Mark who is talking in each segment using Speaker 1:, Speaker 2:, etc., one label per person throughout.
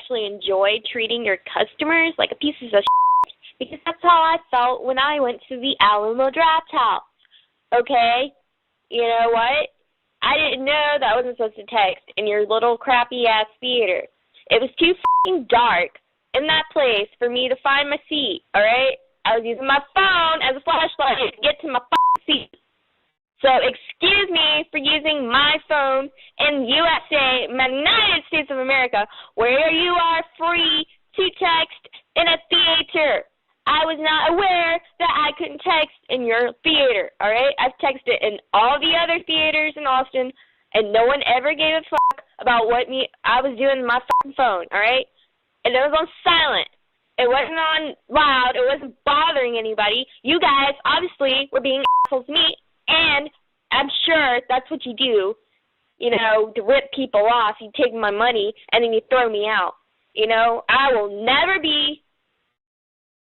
Speaker 1: actually enjoy treating your customers like a piece of shit, because that's how I felt when I went to the Alamo Draft House. Okay? You know what? I didn't know that I wasn't supposed to text in your little crappy-ass theater. It was too f***ing dark in that place for me to find my seat, alright? I was using my phone as a flashlight to get to my f***ing seat. So excuse me for using my phone in USA, United States of America, where you are free to text in a theater. I was not aware that I couldn't text in your theater, all right? I've texted in all the other theaters in Austin, and no one ever gave a fuck about what I was doing on my fucking phone, all right? And it was on silent. It wasn't on loud. It wasn't bothering anybody. You guys, obviously, were being assholes to me, and I'm sure that's what you do, you know, to rip people off. You take my money, and then you throw me out. You know, I will never be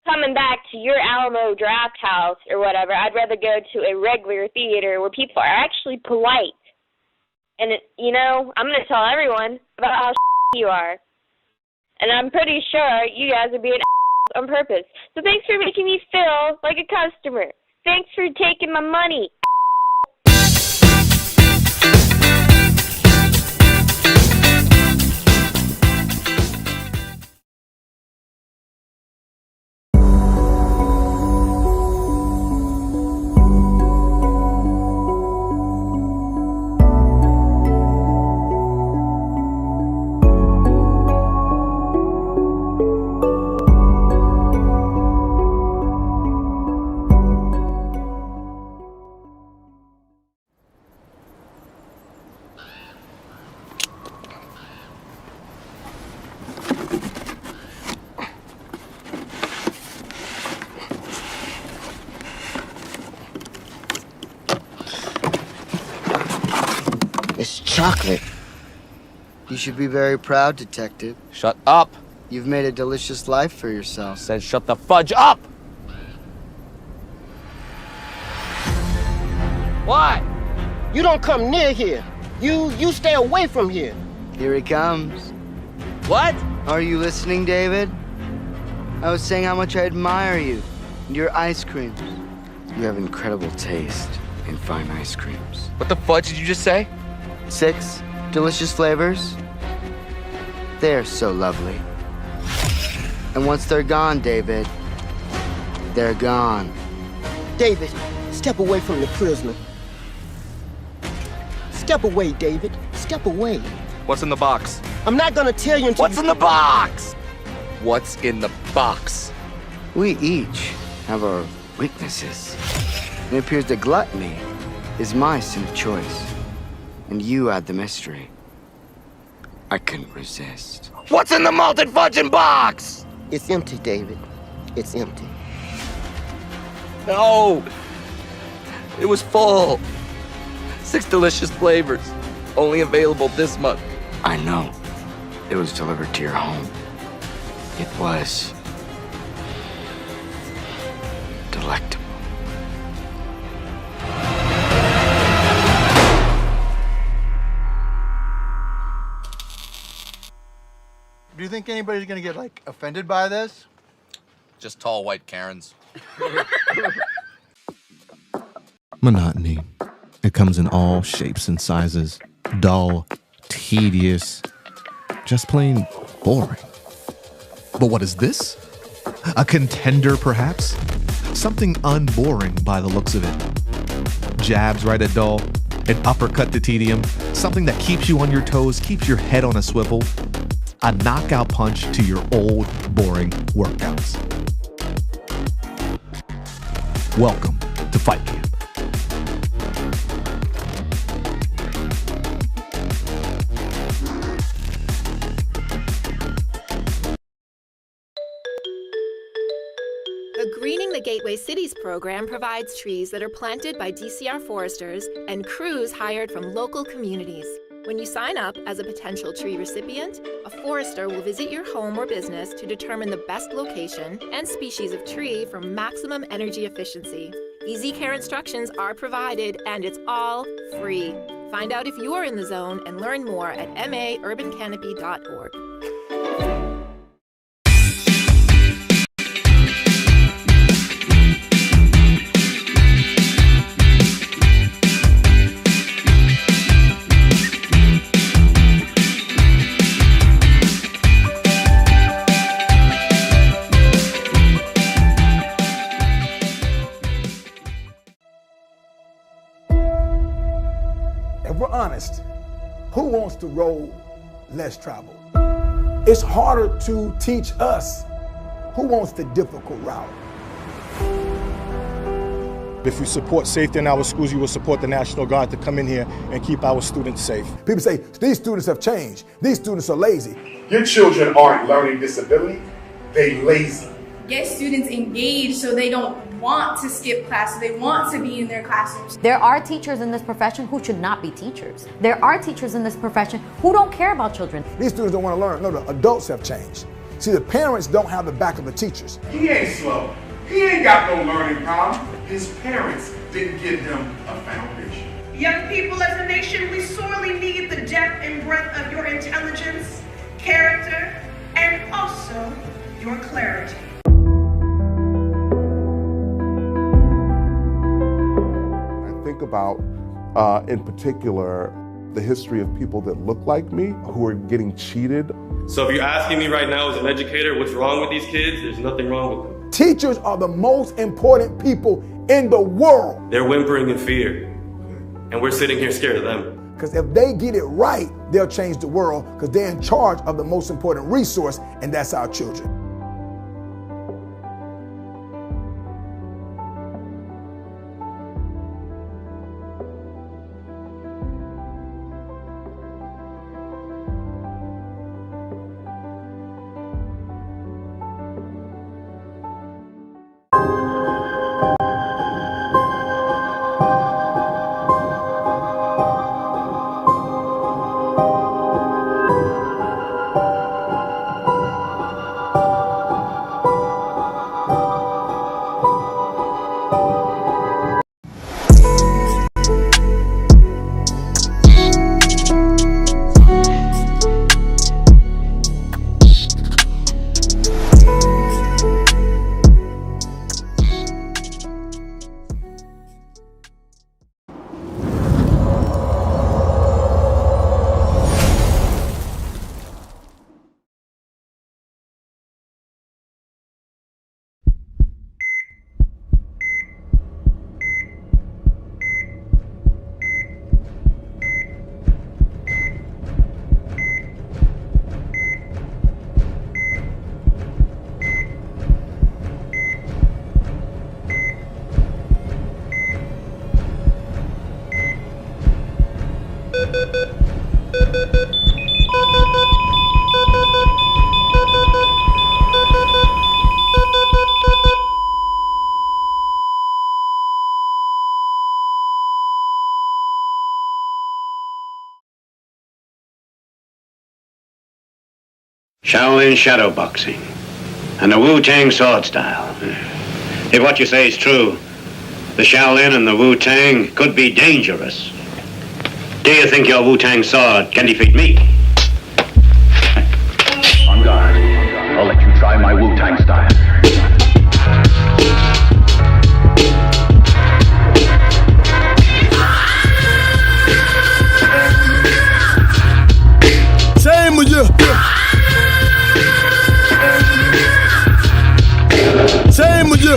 Speaker 1: coming back to your Alamo Draft House or whatever. I'd rather go to a regular theater where people are actually polite. And, you know, I'm going to tell everyone about how you are. And I'm pretty sure you guys are being on purpose. So thanks for making me feel like a customer. Thanks for taking my money.
Speaker 2: It's chocolate. You should be very proud, Detective.
Speaker 3: Shut up!
Speaker 2: You've made a delicious life for yourself.
Speaker 3: Said shut the fudge up! Why?
Speaker 4: You don't come near here. You stay away from here.
Speaker 2: Here he comes.
Speaker 3: What?
Speaker 2: Are you listening, David? I was saying how much I admire you and your ice creams. You have incredible taste in fine ice creams.
Speaker 3: What the fudge did you just say?
Speaker 2: 6 delicious flavors. They're so lovely. And once they're gone, David, they're gone.
Speaker 4: David, step away from the prisoner. Step away, David. Step away.
Speaker 3: What's in the box?
Speaker 4: I'm not gonna tell you until
Speaker 3: What's in the box? What's in the box?
Speaker 2: We each have our weaknesses. It appears that gluttony is my sin of choice. And you add the mystery. I couldn't resist.
Speaker 3: What's in the malted fudging box?
Speaker 4: It's empty, David. It's empty.
Speaker 3: No! It was full. 6 delicious flavors. Only available this month.
Speaker 2: I know. It was delivered to your home. It was delectable.
Speaker 5: Do you think anybody's gonna get, like, offended by this?
Speaker 3: Just tall white Karens.
Speaker 6: Monotony. It comes in all shapes and sizes. Dull, tedious, just plain boring. But what is this? A contender, perhaps? Something unboring by the looks of it. Jabs right at dull, an uppercut to tedium, something that keeps you on your toes, keeps your head on a swivel. A knockout punch to your old, boring workouts. Welcome to Fight Camp.
Speaker 7: The Greening the Gateway Cities program provides trees that are planted by DCR foresters and crews hired from local communities. When you sign up as a potential tree recipient, a forester will visit your home or business to determine the best location and species of tree for maximum energy efficiency. Easy care instructions are provided, and it's all free. Find out if you are in the zone and learn more at maurbancanopy.org.
Speaker 8: if we're honest, who wants to roll less travel? It's harder to teach us. Who wants the difficult route?
Speaker 5: If you support safety in our schools, you will support the National Guard to come in here and keep our students safe.
Speaker 8: People say, these students have changed. These students are lazy.
Speaker 9: Your children aren't learning disability, they lazy.
Speaker 10: Get students engaged so they don't want to skip classes, they want to be in their classrooms.
Speaker 11: There are teachers in this profession who should not be teachers. There are teachers in this profession who don't care about children.
Speaker 8: These students don't want to learn. No, the adults have changed. See, the parents don't have the back of the teachers.
Speaker 9: He ain't slow. He ain't got no learning problem. His parents didn't give him a foundation.
Speaker 10: Young people as a nation, we sorely need the depth and breadth of your intelligence, character, and also your clarity.
Speaker 12: I think about, in particular, the history of people that look like me who are getting cheated.
Speaker 13: So if you're asking me right now as an educator, what's wrong with these kids? There's nothing wrong with them.
Speaker 8: Teachers are the most important people in the world.
Speaker 13: They're whimpering in fear, and we're sitting here scared of them.
Speaker 8: Because if they get it right, they'll change the world because they're in charge of the most important resource, and that's our children.
Speaker 14: Shaolin shadow boxing and the Wu-Tang sword style. If what you say is true, the Shaolin and the Wu-Tang could be dangerous. Do you think your Wu-Tang sword can defeat me?
Speaker 15: On guard. I'll let you try my Wu-Tang style.
Speaker 8: Same with you. Same with you.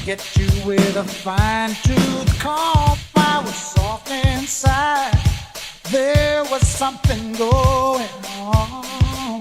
Speaker 16: Get you with a fine-tooth comb. I was soft inside. There was something going on.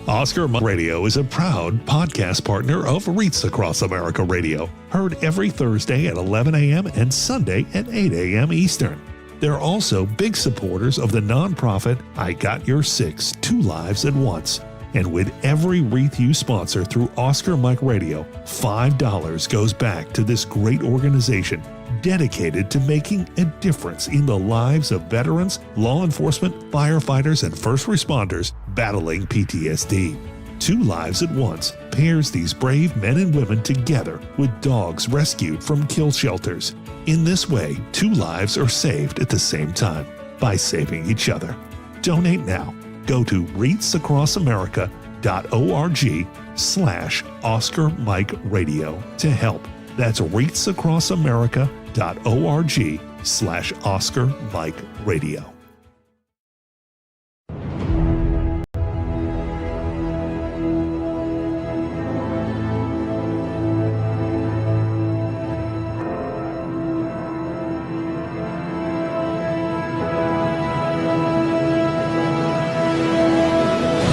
Speaker 17: Oscar Radio is a proud podcast partner of Reach Across America Radio, heard every Thursday at 11 a.m. and Sunday at 8 a.m. Eastern. They're also big supporters of the nonprofit I Got Your Six, Two Lives at Once, And with every wreath you sponsor through Oscar Mike Radio, $5 goes back to this great organization dedicated to making a difference in the lives of veterans, law enforcement, firefighters, and first responders battling PTSD. Two Lives at Once pairs these brave men and women together with dogs rescued from kill shelters. In this way, 2 lives are saved at the same time by saving each other. Donate now. Go to wreathsacrossamerica.org/Oscar Mike Radio to help. That's wreathsacrossamerica.org/Oscar Mike Radio.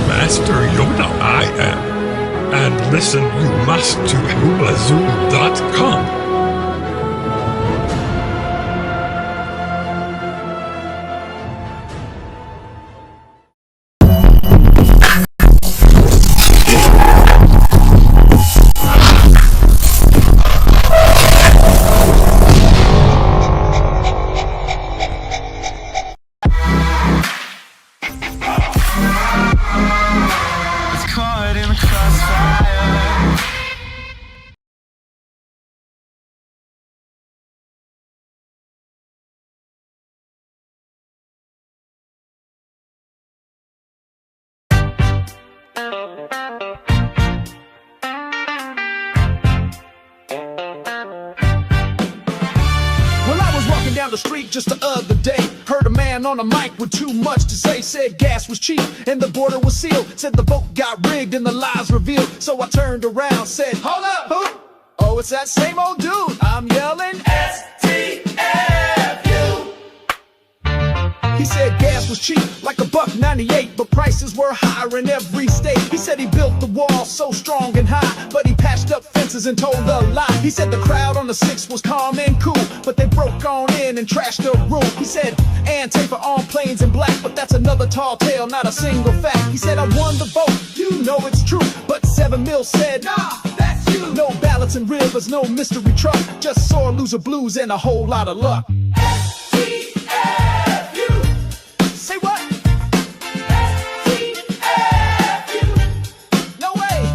Speaker 18: Master Yoda I am. And listen you must to hulazoom.com.
Speaker 19: The street just the other day, heard a man on a mic with too much to say. Said gas was cheap and the border was sealed. Said the vote got rigged and the lies revealed. So I turned around, said, hold up, who? Oh, it's that same old dude. I'm yelling STFU. He said gas was cheap, like $1.98, but prices were higher in every state. He said he built the wall so strong and high, but he patched up fences and told a lie. He said the crowd on the 6 was calm and cool, but they broke on in and trashed the room. He said Antifa on planes in black, but that's another tall tale, not a single fact. He said I won the vote, you know it's true, but 7 mil said, nah, that's you. No ballots and rivers, no mystery truck, just sore loser blues and a whole lot of luck. Say what? STFU. No way.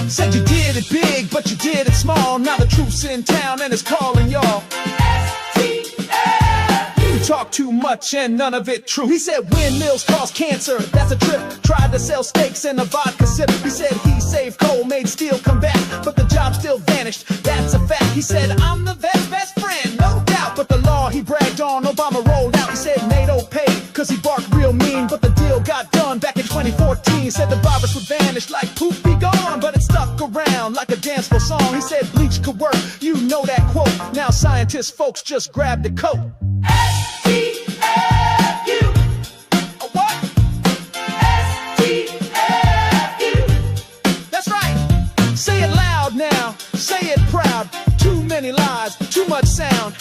Speaker 19: Said you did it big, but you did it small. Now the troops in town and it's calling y'all. STFU. You talk too much and none of it true. He said windmills cause cancer, that's a trip. Tried to sell steaks in a vodka sip. He said he saved coal, made steel come back, but the job still vanished, that's a fact. He said I'm the vet's best friend, no doubt, but the law he bragged on, Obama rolled out. He said NATO paid, cause he barked real mean, but the deal got done back in 2014. Said the virus would vanish like poof be gone, but it stuck around like a dance floor song. He said bleach could work, you know that quote. Now scientists folks just grab the coat. STFU. A what? STFU. That's right. Say it loud now, say it proud. Too many lies, too much sound.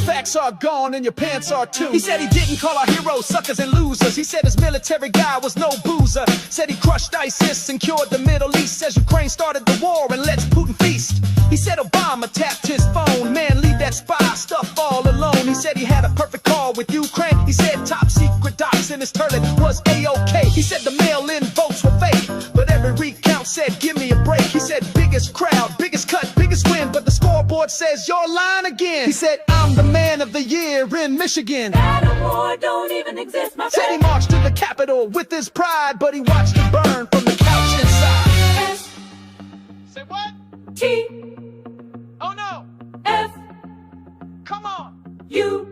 Speaker 19: Facts are gone and your pants are too. He said he didn't call our heroes suckers and losers. He said his military guy was no boozer. Said he crushed ISIS and cured the Middle East. Says Ukraine started the war and lets Putin feast. He said Obama tapped his phone. Man, leave that spy stuff all alone. He said he had a perfect call with Ukraine. He said top secret docs in his toilet was A-OK. He said the mail-in votes were fake, but every recount said give me a break. He said biggest crowd, biggest cut, biggest win, but the scoreboard says you're lying again. He said I'm the man of the year in Michigan. That award don't even exist, my friend. Said he marched to the Capitol with his pride, but he watched it burn from the couch inside. S. Say what? T. Oh no. F. Come on. U.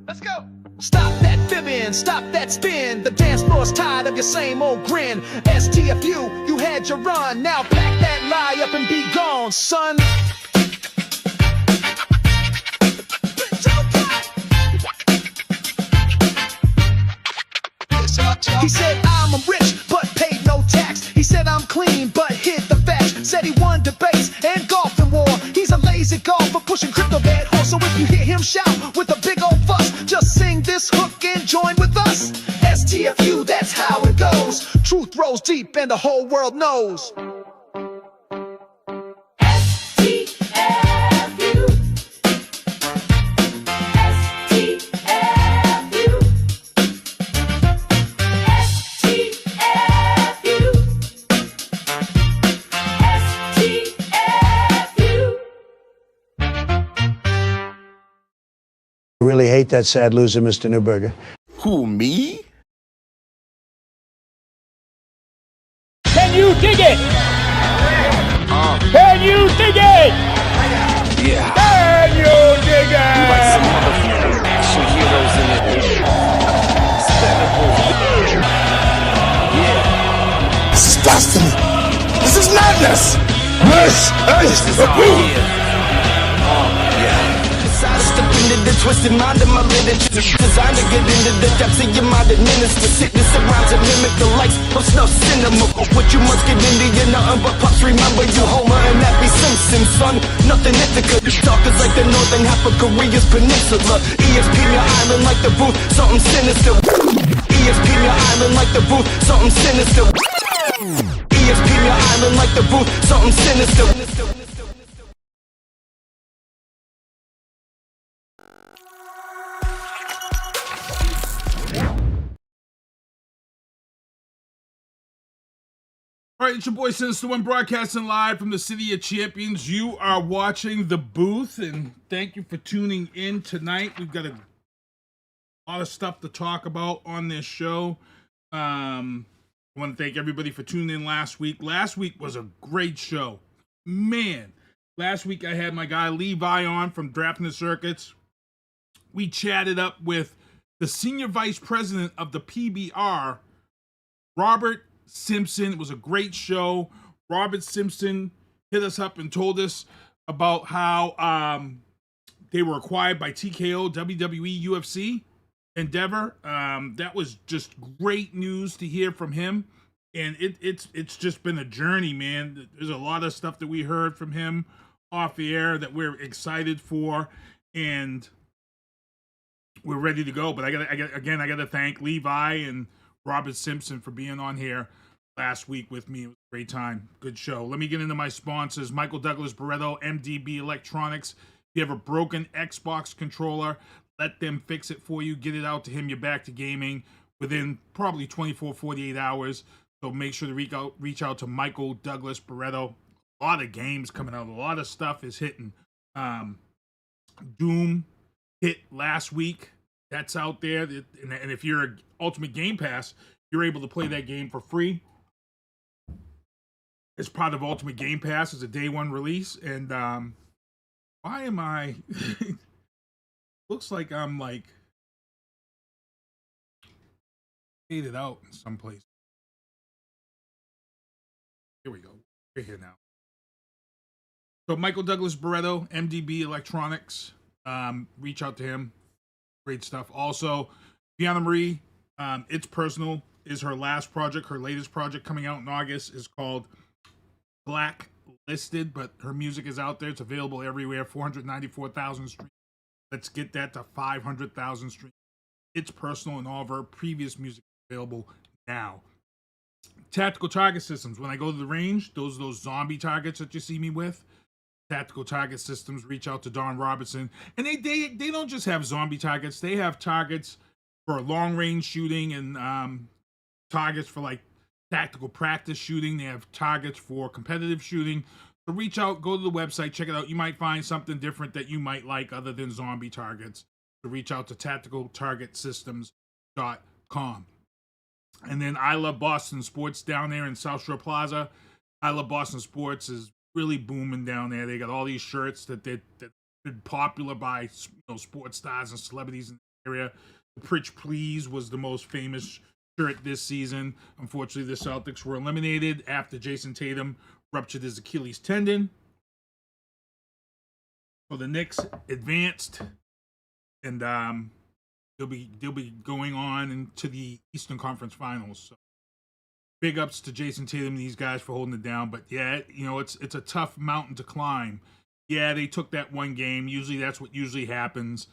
Speaker 19: Let's go. Stop that fibbing, stop that spin. The dance floor's tired of your same old grin. STFU, you had your run. Now pack that lie up and be gone, son. He said I'm rich but paid no tax. He said I'm clean but hid the facts. Said he won debates and golf and war. He's a lazy golfer pushing crypto bad horse. So if you hear him shout with a big old fuss, just sing this hook and join with us. STFU, that that's how it goes. Truth rolls deep and the whole world knows.
Speaker 20: I really hate that sad loser, Mr. Newberger.
Speaker 21: Who, me?
Speaker 22: Can you dig it? Can you dig it?
Speaker 21: Yeah.
Speaker 22: Can you dig it?
Speaker 21: Like some motherfucking action heroes in it. Yeah. This is blasphemy. This is madness. This is our year.
Speaker 19: Into the twisted mind of my literature, designed to get into the depths of your mind, administer sickness around to mimic the likes of snuff cinema. What you must get into, you're nothing but pups. Remember you Homer and Happy Simpson, son. Nothing Ithaca. Talkers like the northern half of Korea's peninsula. ESP your island like the booth, something sinister. ESP your island like the booth, something sinister. ESP your island like the booth, something sinister.
Speaker 23: All right, it's your boy Sinister One broadcasting live from the City of Champions. You are watching The Booth, and thank you for tuning in tonight. We've got a lot of stuff to talk about on this show. I want to thank everybody for tuning in last week. Last week was a great show. Man, last week I had my guy Lee Vai on from Drafting the Circuits. We chatted up with the Senior Vice President of the PBR, Robert Simpson. It was a great show. Robert Simpson hit us up and told us about how they were acquired by TKO, WWE, UFC, Endeavor. That was just great news to hear from him. And it's just been a journey, man. There's a lot of stuff that we heard from him off the air that we're excited for, and we're ready to go. But I gotta thank Lee Vai and Robert Simpson for being on here last week with me. It was a great time. Good show. Let me get into my sponsors. Michael Douglas Barreto, MDB Electronics. If you have a broken Xbox controller, let them fix it for you. Get it out to him. You're back to gaming within probably 24, 48 hours. So make sure to reach out to Michael Douglas Barreto. A lot of games coming out. A lot of stuff is hitting. Doom hit last week. That's out there. And if you're an Ultimate Game Pass, you're able to play that game for free. It's part of Ultimate Game Pass. It's a day one release. And why am I... looks like I'm like... faded out in some place. Here we go. We're here now. So Michael Douglas Barreto, MDB Electronics. Reach out to him. Great stuff. Also, Deanna Marie, It's Personal is her last project. Her latest project coming out in August is called Blacklisted, but her music is out there. It's available everywhere. 494,000 streams. Let's get that to 500,000 streams. It's Personal, and all of her previous music available now. Tactical target systems. When I go to the range, those zombie targets that you see me with, Tactical Target Systems, reach out to Don Robertson. And they don't just have zombie targets. They have targets for long range shooting and targets for like tactical practice shooting. They have targets for competitive shooting. So reach out, go to the website, check it out. You might find something different that you might like other than zombie targets. So reach out to tacticaltargetsystems.com. And then I Love Boston Sports down there in South Shore Plaza. I Love Boston Sports is really booming down there. They got all these shirts that been popular by sports stars and celebrities in the area. The Pritch Please was the most famous shirt this season. Unfortunately, the Celtics were eliminated after Jason Tatum ruptured his Achilles tendon. So the Knicks advanced, and they'll be going on into the Eastern Conference Finals. So big ups to Jason Tatum and these guys for holding it down. But yeah, it's a tough mountain to climb. Yeah, they took that one game. Usually that's what usually happens.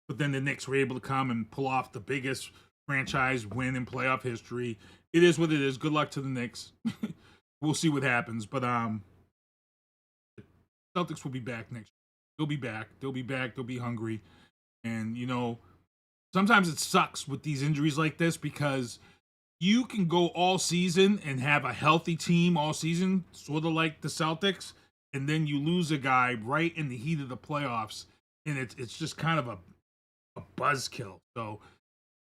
Speaker 23: But then the Knicks were able to come and pull off the biggest franchise win in playoff history. It is what it is. Good luck to the Knicks. We'll see what happens. But Celtics will be back next year. They'll be back. They'll be back. They'll be hungry. And, you know, sometimes it sucks with these injuries like this because you can go all season and have a healthy team all season, sort of like the Celtics, and then you lose a guy right in the heat of the playoffs, and it's just kind of a buzzkill. So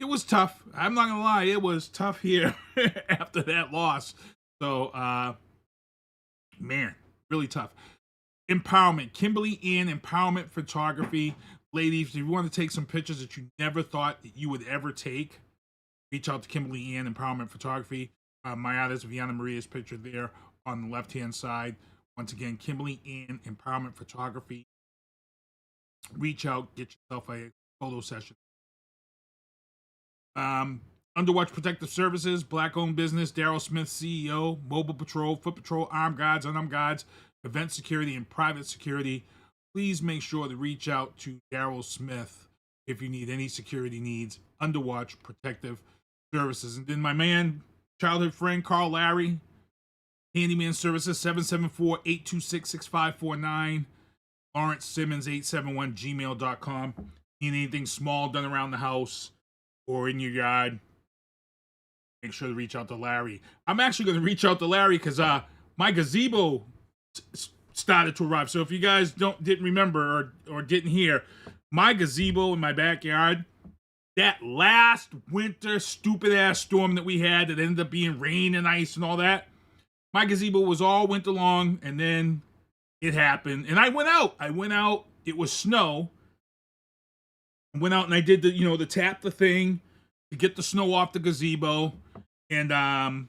Speaker 23: it was tough. I'm not gonna lie, it was tough here after that loss. So, man, really tough. Empowerment, Kimberly Ann Empowerment Photography. Ladies, if you want to take some pictures that you never thought that you would ever take, reach out to Kimberly Ann Empowerment Photography. My artist, Viana Maria's picture there on the left-hand side. Once again, Kimberly Ann Empowerment Photography. Reach out, get yourself a photo session. Underwatch Protective Services, Black-owned business, Daryl Smith, CEO, Mobile Patrol, Foot Patrol, Armed Guards, Unarmed Guards, Event Security, and Private Security. Please make sure to reach out to Daryl Smith if you need any security needs. Underwatch Protective Services. And then my man, childhood friend, Carl Larry, Handyman Services, 774-826-6549. Lawrence Simmons, 871gmail.com. Need anything small done around the house or in your yard, make sure to reach out to Larry. I'm actually going to reach out to Larry because my gazebo started to arrive. So if you guys didn't remember or didn't hear, my gazebo in my backyard, that last winter stupid ass storm that we had that ended up being rain and ice and all that, my gazebo was all winter long, and then it happened. And I went out. It was snow. I went out and I did the tap the thing to get the snow off the gazebo. And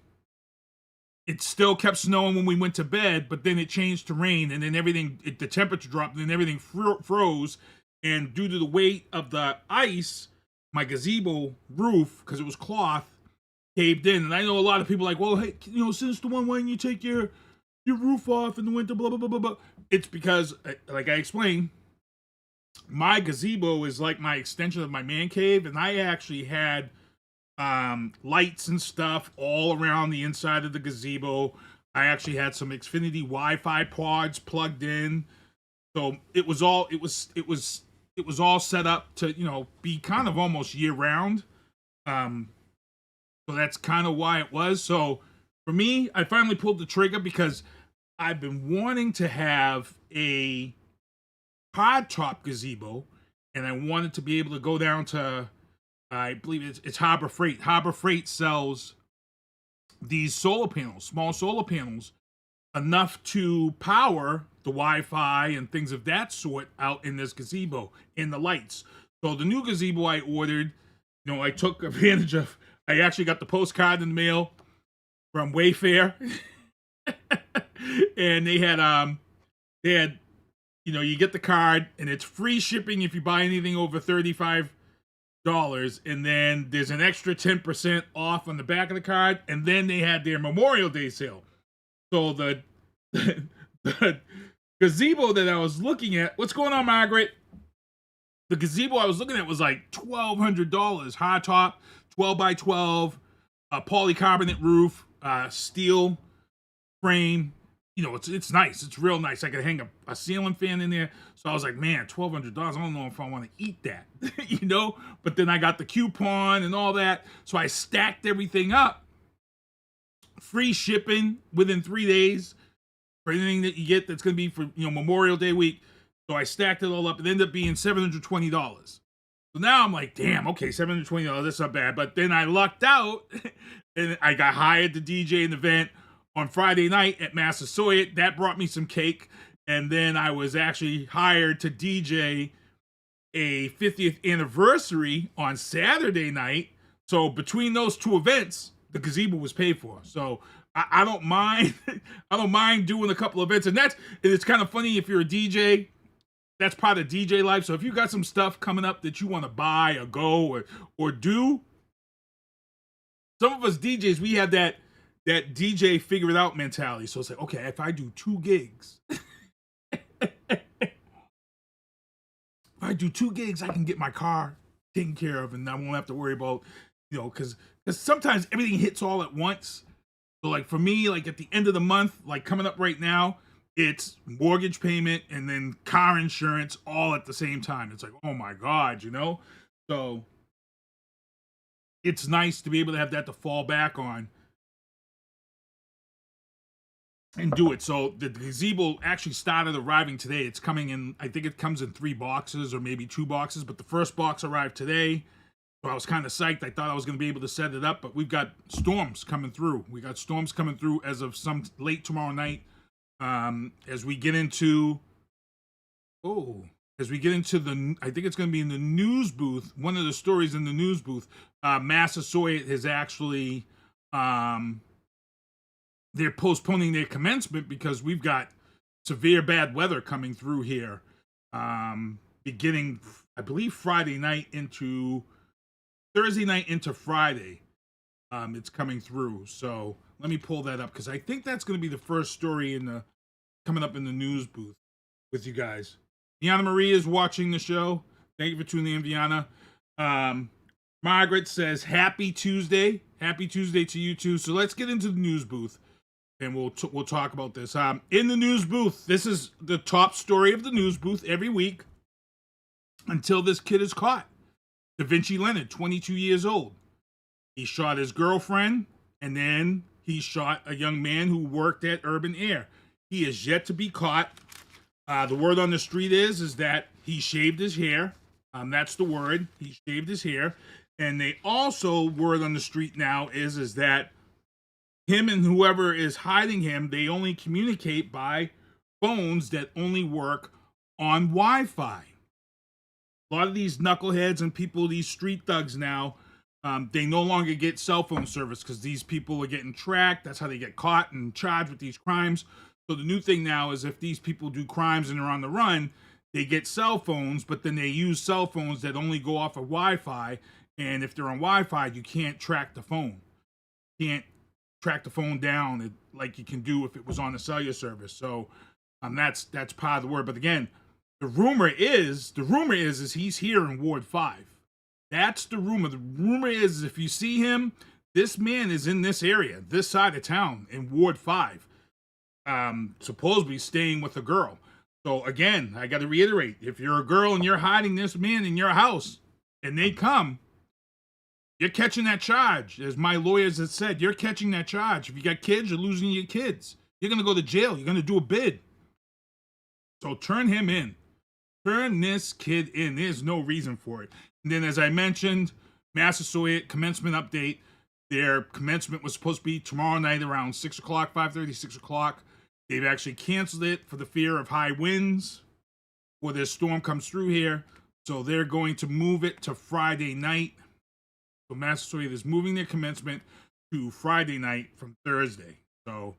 Speaker 23: it still kept snowing when we went to bed, but then it changed to rain, and then the temperature dropped, and then everything froze. And due to the weight of the ice, my gazebo roof, because it was cloth, caved in. And I know a lot of people are like, well, hey, since the one, why didn't you take your roof off in the winter, blah, blah, blah, blah, blah. It's because, like I explained, my gazebo is like my extension of my man cave, and I actually had lights and stuff all around the inside of the gazebo. I actually had some Xfinity Wi-Fi pods plugged in, so it was all set up to be kind of almost year round. So that's kind of why it was. So for me, I finally pulled the trigger because I've been wanting to have a hard top gazebo, and I wanted to be able to go down to, I believe it's Harbor Freight. Harbor Freight sells these solar panels, small solar panels, enough to power the Wi-Fi and things of that sort out in this gazebo, in the lights. So the new gazebo I ordered, I took advantage of, I actually got the postcard in the mail from Wayfair. And they had, you get the card, and it's free shipping if you buy anything over $35. And then there's an extra 10% off on the back of the card. And then they had their Memorial Day sale. So the gazebo that I was looking at, what's going on, Margaret? The gazebo I was looking at was like $1,200, high top, 12 by 12, polycarbonate roof, steel frame. It's nice. It's real nice. I could hang a ceiling fan in there. So I was like, man, $1,200. I don't know if I want to eat that, But then I got the coupon and all that. So I stacked everything up. Free shipping within 3 days for anything that you get that's going to be for, Memorial Day week. So I stacked it all up. It ended up being $720. So now I'm like, damn, okay, $720. That's not bad. But then I lucked out and I got hired to DJ an event on Friday night at Massasoit. That brought me some cake. And then I was actually hired to DJ a 50th anniversary on Saturday night. So between those two events, the gazebo was paid for. So I don't mind. I don't mind doing a couple events. And it's kind of funny if you're a DJ. That's part of DJ life. So if you got some stuff coming up that you want to buy or go or do, some of us DJs, we have that DJ figure it out mentality. So it's like, okay, if I do 2 gigs, I can get my car taken care of, and I won't have to worry about you know, because sometimes everything hits all at once. So like for me, like at the end of the month, like coming up right now, it's mortgage payment and then car insurance all at the same time. It's like, oh my God, you know? So it's nice to be able to have that to fall back on and do it. So the gazebo actually started arriving today. It's coming in, I think it comes in 3 boxes or maybe 2 boxes, but the first box arrived today. So I was kind of psyched. I thought I was going to be able to set it up, but we've got storms coming through. We got storms coming through as of some late tomorrow night. As we get into, I think it's going to be in the news booth. One of the stories in the news booth, Massasoit has actually, they're postponing their commencement because we've got severe bad weather coming through here, beginning, I believe, Thursday night into Friday. It's coming through. So let me pull that up because I think that's going to be the first story coming up in the news booth with you guys. Viana Marie is watching the show. Thank you for tuning in, Viana. Margaret says, happy Tuesday. Happy Tuesday to you too. So let's get into the news booth and we'll talk about this. In the news booth, this is the top story of the news booth every week until this kid is caught. Davinci Leonard, 22 years old. He shot his girlfriend and then he shot a young man who worked at Urban Air. He is yet to be caught. The word on the street is that he shaved his hair. That's the word. He shaved his hair. And they also, word on the street now is that him and whoever is hiding him, they only communicate by phones that only work on Wi-Fi. A lot of these knuckleheads and people, these street thugs now, they no longer get cell phone service because these people are getting tracked. That's how they get caught and charged with these crimes. So the new thing now is if these people do crimes and are on the run, they get cell phones, but then they use cell phones that only go off of Wi-Fi. And if they're on Wi-Fi, you can't track the phone. You can't track the phone down like you can do if it was on a cellular service. So that's part of the word. But again, the rumor is he's here in Ward 5. That's the rumor. The rumor is if you see him, this man is in this area, this side of town in Ward 5. Supposedly staying with a girl. So again, I got to reiterate, if you're a girl and you're hiding this man in your house and they come, you're catching that charge. As my lawyers have said, you're catching that charge. If you got kids, you're losing your kids. You're going to go to jail. You're going to do a bid. So turn him in. Turn this kid in. There's no reason for it. And then as I mentioned, Massasoit commencement update. Their commencement was supposed to be tomorrow night around 6 o'clock, 5:30, 6 o'clock. They've actually canceled it for the fear of high winds or this storm comes through here. So they're going to move it to Friday night. So Massasoit is moving their commencement to Friday night from Thursday. So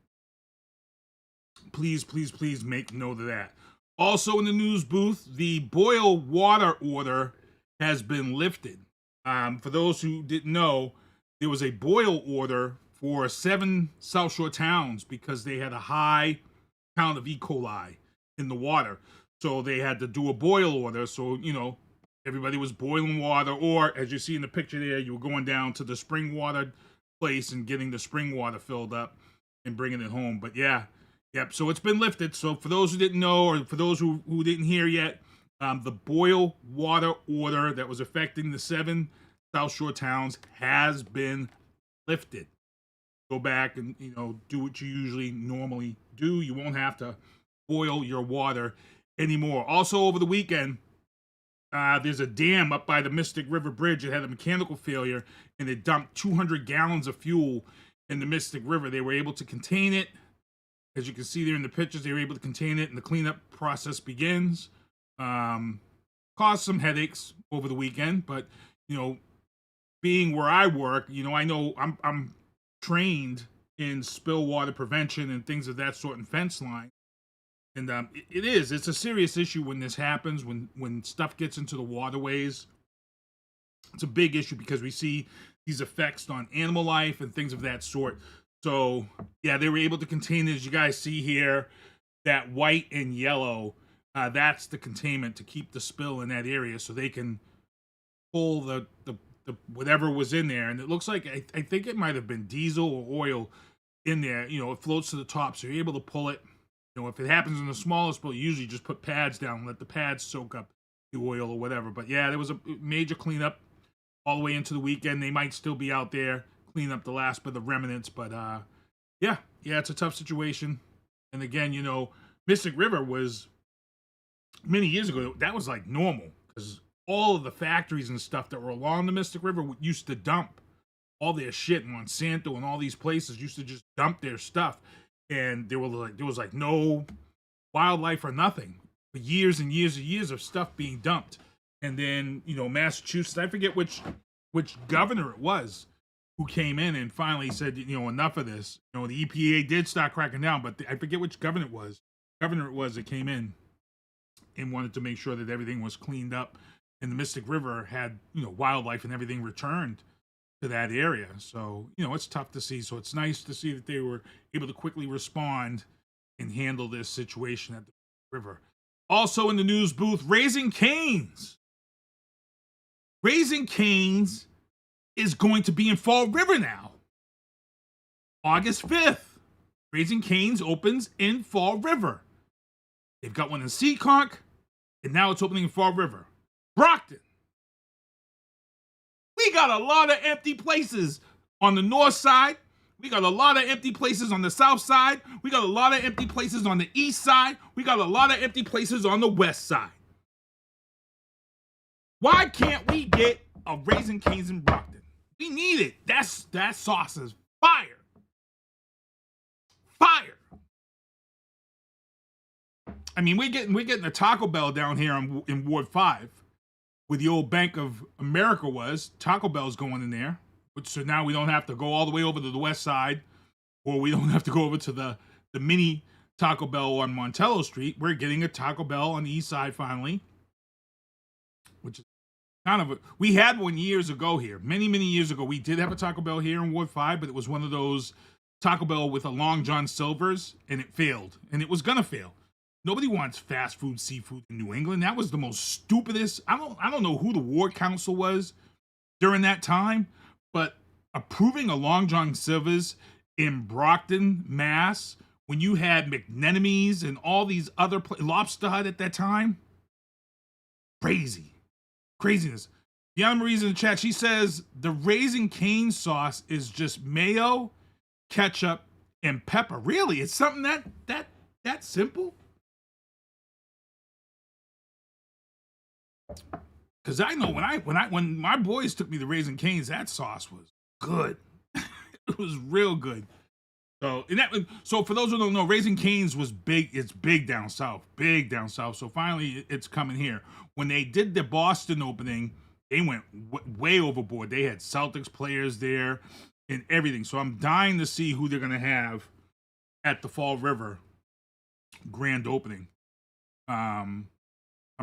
Speaker 23: please, please, please make note of that. Also in the news booth, the boil water order has been lifted. For those who didn't know, there was a boil order for 7 South Shore towns because they had a high count of E. coli in the water. So they had to do a boil order. So, you know, everybody was boiling water, or as you see in the picture there, you were going down to the spring water place and getting the spring water filled up and bringing it home. But yeah, yep. So it's been lifted. So for those who didn't know, or for those who didn't hear yet, the boil water order that was affecting the 7 South Shore towns has been lifted. Go back and, you know, do what you usually normally do. You won't have to boil your water anymore. Also over the weekend, there's a dam up by the Mystic River Bridge. It had a mechanical failure and it dumped 200 gallons of fuel in the Mystic River. They were able to contain it. As you can see there in the pictures, they were able to contain it and the cleanup process begins. Caused some headaches over the weekend, but, you know, being where I work, you know, I know I'm trained in spill water prevention and things of that sort and fence line. And it's a serious issue when this happens, when stuff gets into the waterways. It's a big issue because we see these effects on animal life and things of that sort. So yeah, they were able to contain it. As you guys see here, that white and yellow, that's the containment to keep the spill in that area so they can pull the whatever was in there, and it looks like I think it might have been diesel or oil in there. You know, it floats to the top, so you're able to pull it. You know, if it happens in the smallest spill, you usually just put pads down and let the pads soak up the oil or whatever. But yeah, there was a major cleanup all the way into the weekend. They might still be out there cleaning up the last bit of the remnants, but yeah, it's a tough situation. And again, you know, Mystic River was many years ago, that was like normal because all of the factories and stuff that were along the Mystic River used to dump all their shit. Monsanto and all these places used to just dump their stuff, and there was like no wildlife or nothing for years and years and years of stuff being dumped. And then, you know, Massachusetts, I forget which governor it was who came in and finally said, you know, enough of this. You know, the EPA did start cracking down, but I forget which governor it was that came in and wanted to make sure that everything was cleaned up and the Mystic River had, you know, wildlife and everything returned to that area. So, you know, it's tough to see. So it's nice to see that they were able to quickly respond and handle this situation at the river. Also in the news booth, Raising Cane's. Raising Cane's is going to be in Fall River now. August 5th. Raising Cane's opens in Fall River. They've got one in Seekonk, and now it's opening in Fall River. Brockton. We got a lot of empty places on the north side. We got a lot of empty places on the south side. We got a lot of empty places on the east side. We got a lot of empty places on the west side. Why can't we get a Raising Cane's in Brockton? We need it. That sauce is fire. Fire. I mean, we're getting a Taco Bell down here in Ward 5, where the old Bank of America was. Taco Bell's going in there. So now we don't have to go all the way over to the west side, or we don't have to go over to the mini Taco Bell on Montello Street. We're getting a Taco Bell on the east side finally, which is kind of we had one years ago here. Many years ago, we did have a Taco Bell here in Ward 5, but it was one of those Taco Bell with a Long John Silver's, and it failed, and it was gonna fail. Nobody wants fast food seafood in New England. That was the most stupidest. I don't know who the ward council was during that time, but approving a Long John Silver's in Brockton, Mass, when you had McNenemy's and all these other Lobster Hut at that time, craziness. Deanna Marie's in the chat. She says the Raising Cane sauce is just mayo, ketchup, and pepper. Really, it's something that simple. Because I know when my boys took me to Raising Cane's, that sauce was good. It was real good. So for those who don't know, Raising Cane's was big. It's big down south. So finally, it's coming here. When they did the Boston opening, they went way overboard. They had Celtics players there and everything. So I'm dying to see who they're gonna have at the Fall River grand opening. I'm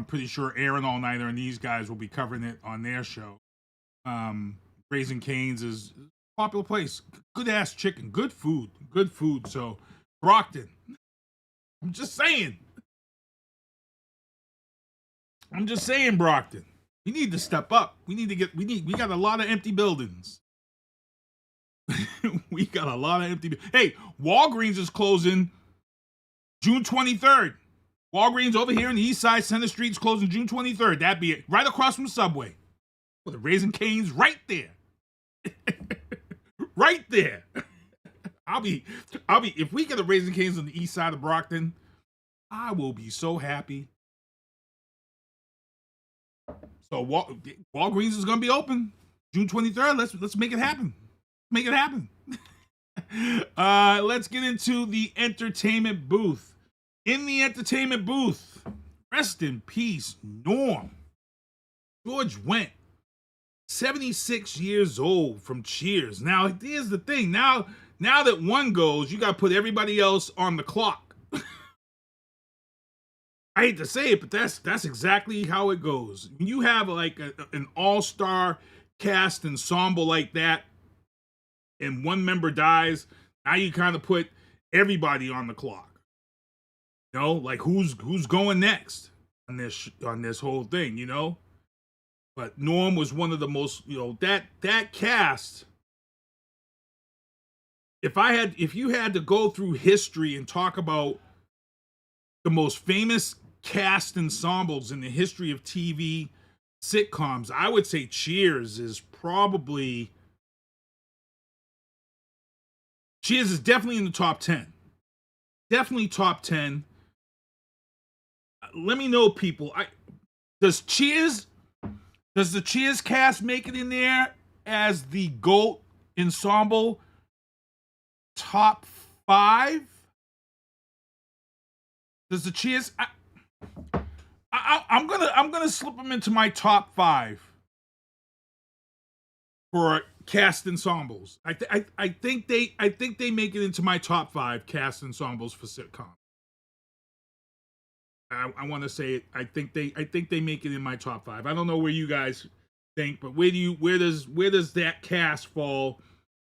Speaker 23: pretty sure Aaron All Nighter and these guys will be covering it on their show. Raising Cane's is a popular place. Good ass chicken, good food. So Brockton, I'm just saying, Brockton. We need to step up. We got a lot of empty buildings. Hey, Walgreens is closing June 23rd. Walgreens over here on the east side, Center Street's closing June 23rd. That'd be it. Right across from Subway. With the Raising Cane's right there. Right there. I'll be if we get a Raising Cane's on the east side of Brockton, I will be so happy. So Walgreens is gonna be open June 23rd. Let's make it happen. Let's get into the entertainment booth. In the entertainment booth, rest in peace, Norm. George Wendt, 76 years old from Cheers. Now, here's the thing. Now that one goes, you got to put everybody else on the clock. I hate to say it, but that's exactly how it goes. When you have like an all-star cast ensemble like that, and one member dies, now you kind of put everybody on the clock. You know, like who's going next on this whole thing, you know? But Norm was one of the most, that cast. If you had to go through history and talk about the most famous cast ensembles in the history of TV sitcoms, I would say Cheers is definitely in the top 10. Definitely top 10. Let me know, people. Does the Cheers cast make it in there as the GOAT ensemble top 5? Does the Cheers? I'm gonna slip them into my top 5 for cast ensembles. I think they make it into my top 5 cast ensembles for sitcom. I want to say it. I think they make it in my top 5. I don't know where you guys think, but where does that cast fall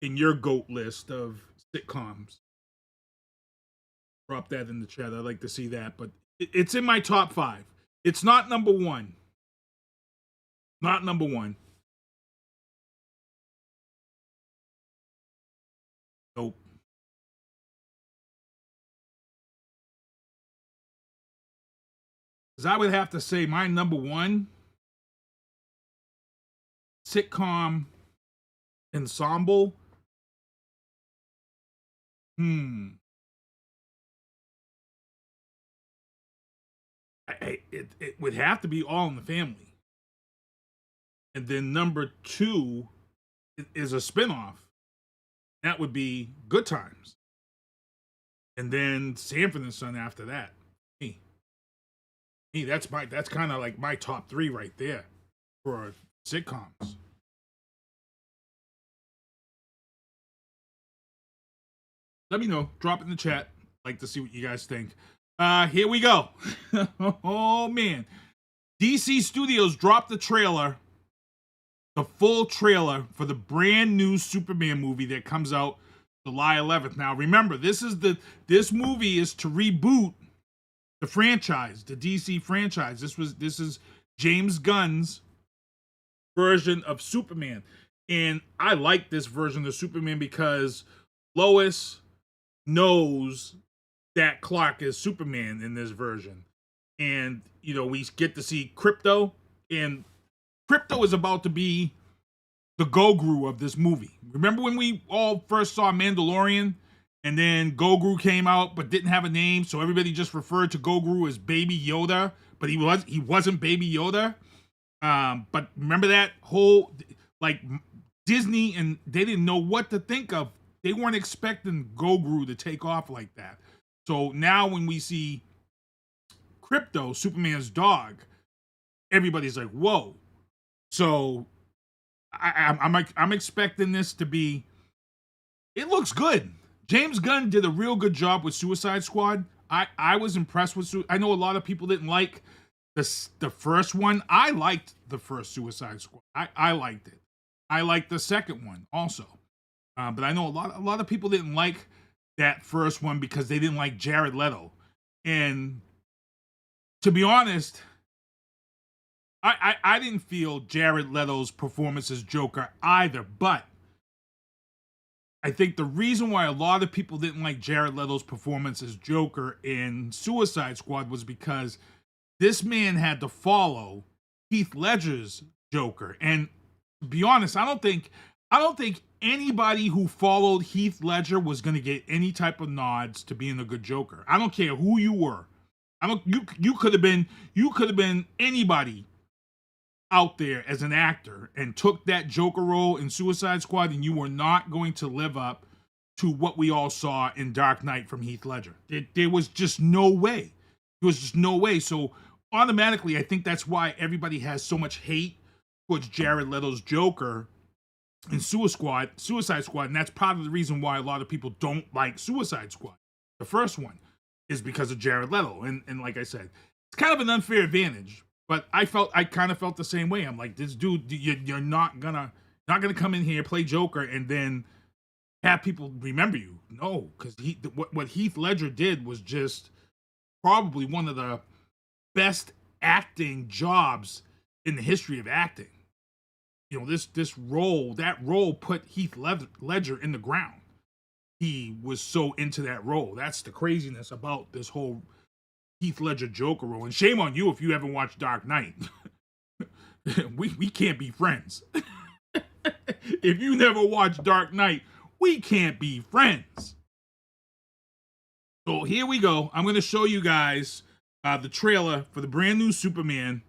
Speaker 23: in your GOAT list of sitcoms? Drop that in the chat. I'd like to see that, but it's in my top 5. It's not number 1. Not number 1. Nope. Because I would have to say my number 1 sitcom ensemble. It would have to be All in the Family. And then number 2 is a spinoff. That would be Good Times. And then Sanford and Son after that. Me, that's kind of like my top 3 right there for sitcoms. Let me know. Drop it in the chat. Like to see what you guys think. Here we go. Oh, man. DC Studios dropped the trailer, the full trailer for the brand new Superman movie that comes out July 11th. Now, remember, this movie is to reboot the franchise, the DC franchise. This is James Gunn's version of Superman. And I like this version of Superman because Lois knows that Clark is Superman in this version. And, we get to see Krypto, and Krypto is about to be the Goguru of this movie. Remember when we all first saw Mandalorian, and then Goguru came out but didn't have a name, so everybody just referred to Goguru as Baby Yoda, but he wasn't Baby Yoda. But remember that whole, Disney, and they didn't know what to think of. They weren't expecting Goguru to take off like that. So now when we see Krypto, Superman's dog, everybody's like, whoa. So I'm expecting this to be, it looks good. James Gunn did a real good job with Suicide Squad. I was impressed with I know a lot of people didn't like the first one. I liked the first Suicide Squad. I liked it. I liked the second one also. But I know a lot of people didn't like that first one because they didn't like Jared Leto. And to be honest, I didn't feel Jared Leto's performance as Joker either, but I think the reason why a lot of people didn't like Jared Leto's performance as Joker in Suicide Squad was because this man had to follow Heath Ledger's Joker. And to be honest, I don't think anybody who followed Heath Ledger was going to get any type of nods to being a good Joker. I don't care who you were. You could have been anybody out there as an actor and took that Joker role in Suicide Squad, and you were not going to live up to what we all saw in Dark Knight from Heath Ledger. There was just no way. There was just no way. So automatically, I think that's why everybody has so much hate towards Jared Leto's Joker in Suicide Squad, and that's part of the reason why a lot of people don't like Suicide Squad. The first one is because of Jared Leto, and like I said, it's kind of an unfair advantage. But I kind of felt the same way. I'm like, this dude, you're not gonna come in here, play Joker, and then have people remember you. No, because what Heath Ledger did was just probably one of the best acting jobs in the history of acting. You know, that role put Heath Ledger in the ground. He was so into that role. That's the craziness about this whole Heath Ledger Joker role. And shame on you if you haven't watched Dark Knight. we can't be friends. If you never watched Dark Knight, we can't be friends. So here we go. I'm going to show you guys the trailer for the brand new Superman.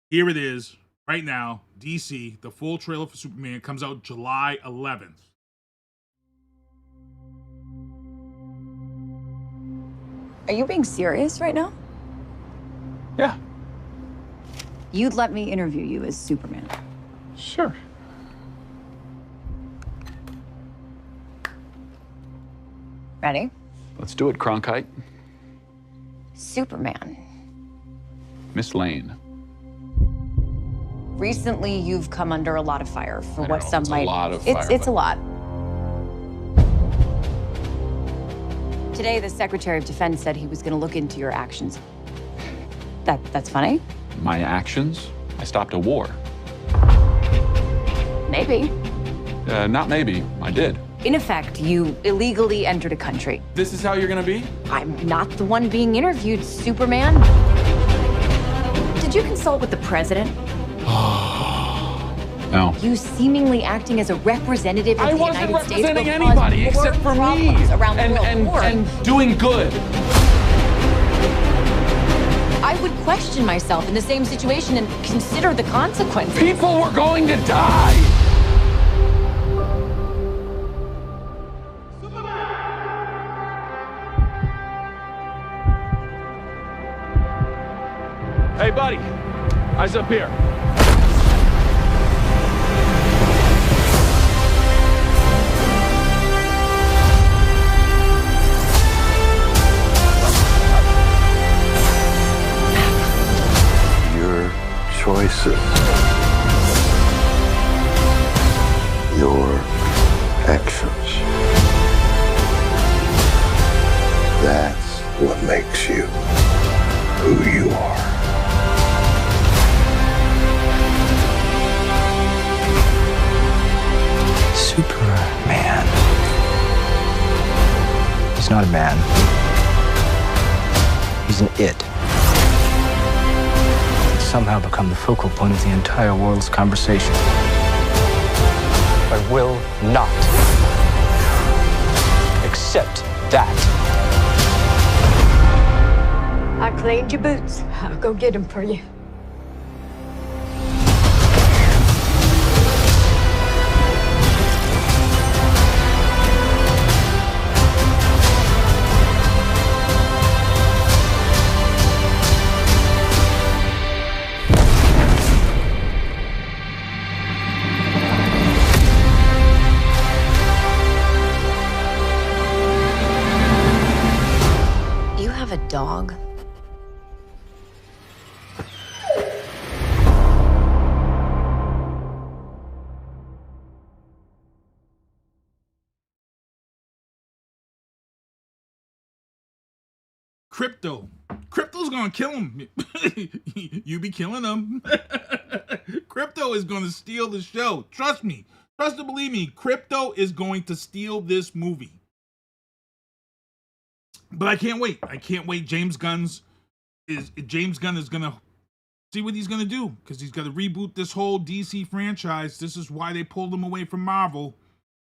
Speaker 23: Here it is right now. DC, the full trailer for Superman comes out July 11th.
Speaker 1: Are you being serious right now?
Speaker 2: Yeah.
Speaker 1: You'd let me interview you as Superman.
Speaker 2: Sure.
Speaker 1: Ready?
Speaker 2: Let's do it, Cronkite.
Speaker 1: Superman.
Speaker 2: Miss Lane.
Speaker 1: Recently, you've come under a lot of fire for what some
Speaker 2: it's
Speaker 1: might.
Speaker 2: A lot of
Speaker 1: it's a lot. Today, the Secretary of Defense said he was going to look into your actions. That's funny?
Speaker 2: My actions? I stopped a war.
Speaker 1: Maybe.
Speaker 2: Not maybe. I did.
Speaker 1: In effect, you illegally entered a country.
Speaker 2: This is how you're gonna be?
Speaker 1: I'm not the one being interviewed, Superman. Did you consult with the president?
Speaker 2: No.
Speaker 1: You seemingly acting as a representative of the United States.
Speaker 2: I wasn't representing anybody except for me.
Speaker 1: Around the world.
Speaker 2: And doing good.
Speaker 1: I would question myself in the same situation and consider the consequences.
Speaker 2: People were going to die. Hey, buddy. Eyes up here.
Speaker 4: Your choices. Your actions. That's what makes you who you are.
Speaker 24: Superman. He's not a man. He's an it. He's somehow become the focal point of the entire world's conversation. I will not accept that.
Speaker 25: I cleaned your boots. I'll go get them for you.
Speaker 1: You have a dog?
Speaker 23: Crypto's gonna kill him. You be killing him. Crypto is gonna steal the show. Trust me. Trust and believe me. Crypto is going to steal this movie. But I can't wait. I can't wait. James Gunn is gonna see what he's gonna do, because he's gonna reboot this whole DC franchise. This is why they pulled him away from Marvel.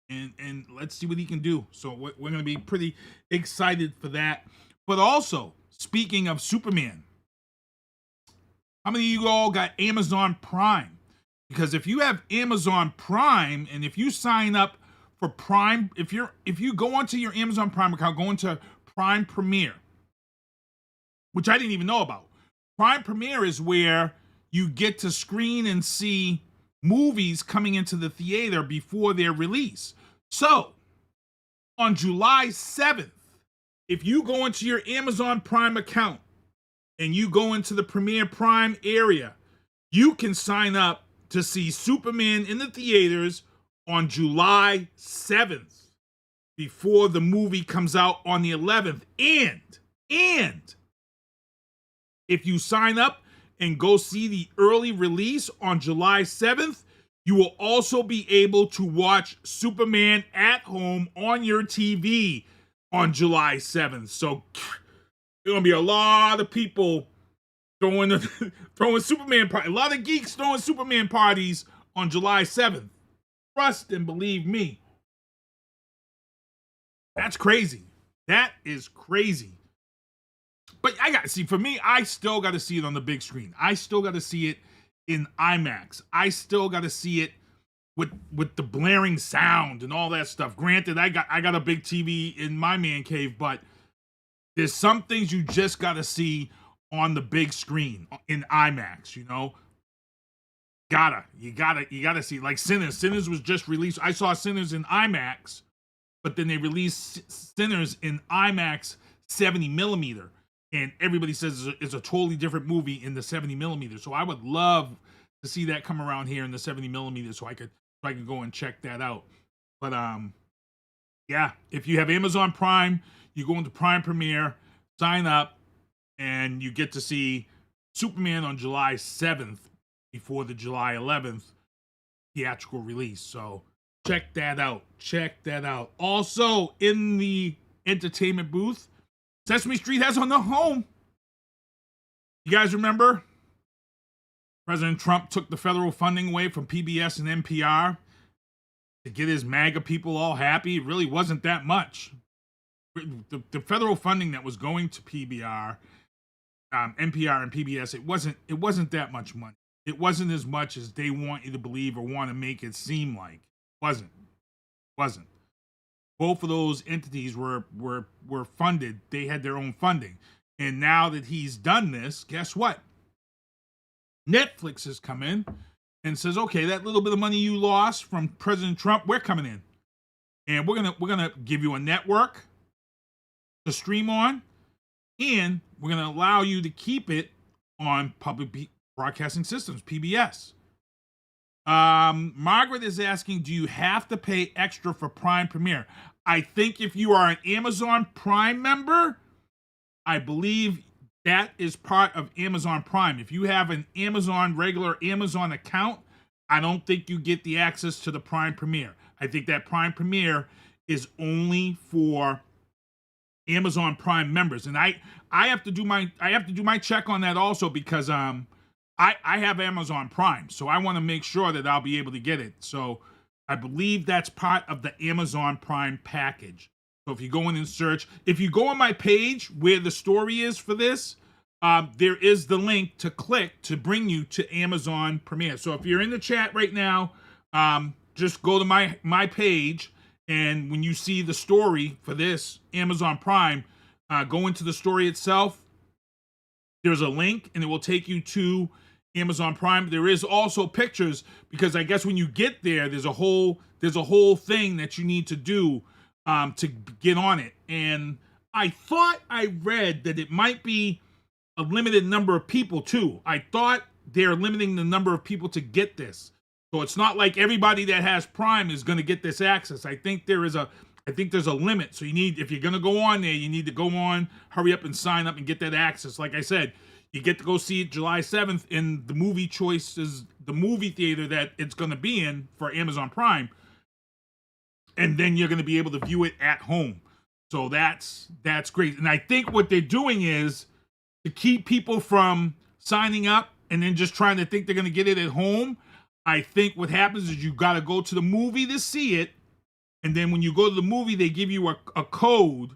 Speaker 23: And let's see what he can do. So we're gonna be pretty excited for that. But also, speaking of Superman, how many of you all got Amazon Prime? Because if you have Amazon Prime, and if you sign up for Prime, if you go onto your Amazon Prime account, go into Prime Premiere, which I didn't even know about. Prime Premiere is where you get to screen and see movies coming into the theater before their release. So, on July 7th, if you go into your Amazon Prime account and you go into the Premiere Prime area, you can sign up to see Superman in the theaters on July 7th before the movie comes out on the 11th. And if you sign up and go see the early release on July 7th, you will also be able to watch Superman at home on your TV on July 7th. So there's going to be a lot of people throwing Superman parties. A lot of geeks throwing Superman parties on July 7th. Trust and believe me. That's crazy. That is crazy. But I got to see, for me, I still got to see it on the big screen. I still got to see it in IMAX. I still got to see it with the blaring sound and all that stuff. Granted, I got a big TV in my man cave, but there's some things you just got to see on the big screen in IMAX, you know? You gotta see, like Sinners. Sinners was just released. I saw Sinners in IMAX, but then they released Sinners in IMAX 70 millimeter, and everybody says it's a totally different movie in the 70 millimeter. So I would love to see that come around here in the 70 millimeter, so I could go and check that out. But yeah, if you have Amazon Prime, you go into Prime Premiere, sign up, and you get to see Superman on July 7th before the July 11th theatrical release. So check that out. Check that out. Also, in the entertainment booth, Sesame Street has on the home. You guys remember? President Trump took the federal funding away from PBS and NPR to get his MAGA people all happy. It really wasn't that much. The federal funding that was going to PBR, NPR and PBS, it wasn't that much money. It wasn't as much as they want you to believe or want to make it seem like. It wasn't. Both of those entities were funded. They had their own funding. And now that he's done this, guess what? Netflix has come in and says, okay, that little bit of money you lost from President Trump, we're coming in. And we're gonna give you a network to stream on, and we're gonna allow you to keep it on public broadcasting systems, PBS. Margaret is asking, do you have to pay extra for Prime Premiere? I think if you are an Amazon Prime member, I believe that is part of Amazon Prime. If you have an regular Amazon account, I don't think you get the access to the Prime Premiere. I think that Prime Premiere is only for Amazon Prime members. And I have to do my check on that also, because I have Amazon Prime, so I want to make sure that I'll be able to get it. So I believe that's part of the Amazon Prime package. So if you go in and search, if you go on my page where the story is for this, there is the link to click to bring you to Amazon Premiere. So if you're in the chat right now, just go to my page, and when you see the story for this Amazon Prime, go into the story itself. There's a link, and it will take you to Amazon Prime. There is also pictures, because I guess when you get there, there's a whole thing that you need to do to get on it. And I thought I read that it might be a limited number of people too. I thought they're limiting the number of people to get this. So it's not like everybody that has Prime is going to get this access. I think there's a limit. So if you're going to go on there, you need to go on, hurry up and sign up and get that access. Like I said, you get to go see it July 7th in the movie choices, the movie theater that it's going to be in for Amazon Prime. And then you're going to be able to view it at home. So that's great. And I think what they're doing is to keep people from signing up and then just trying to think they're going to get it at home. I think what happens is you got to go to the movie to see it. And then when you go to the movie, they give you a code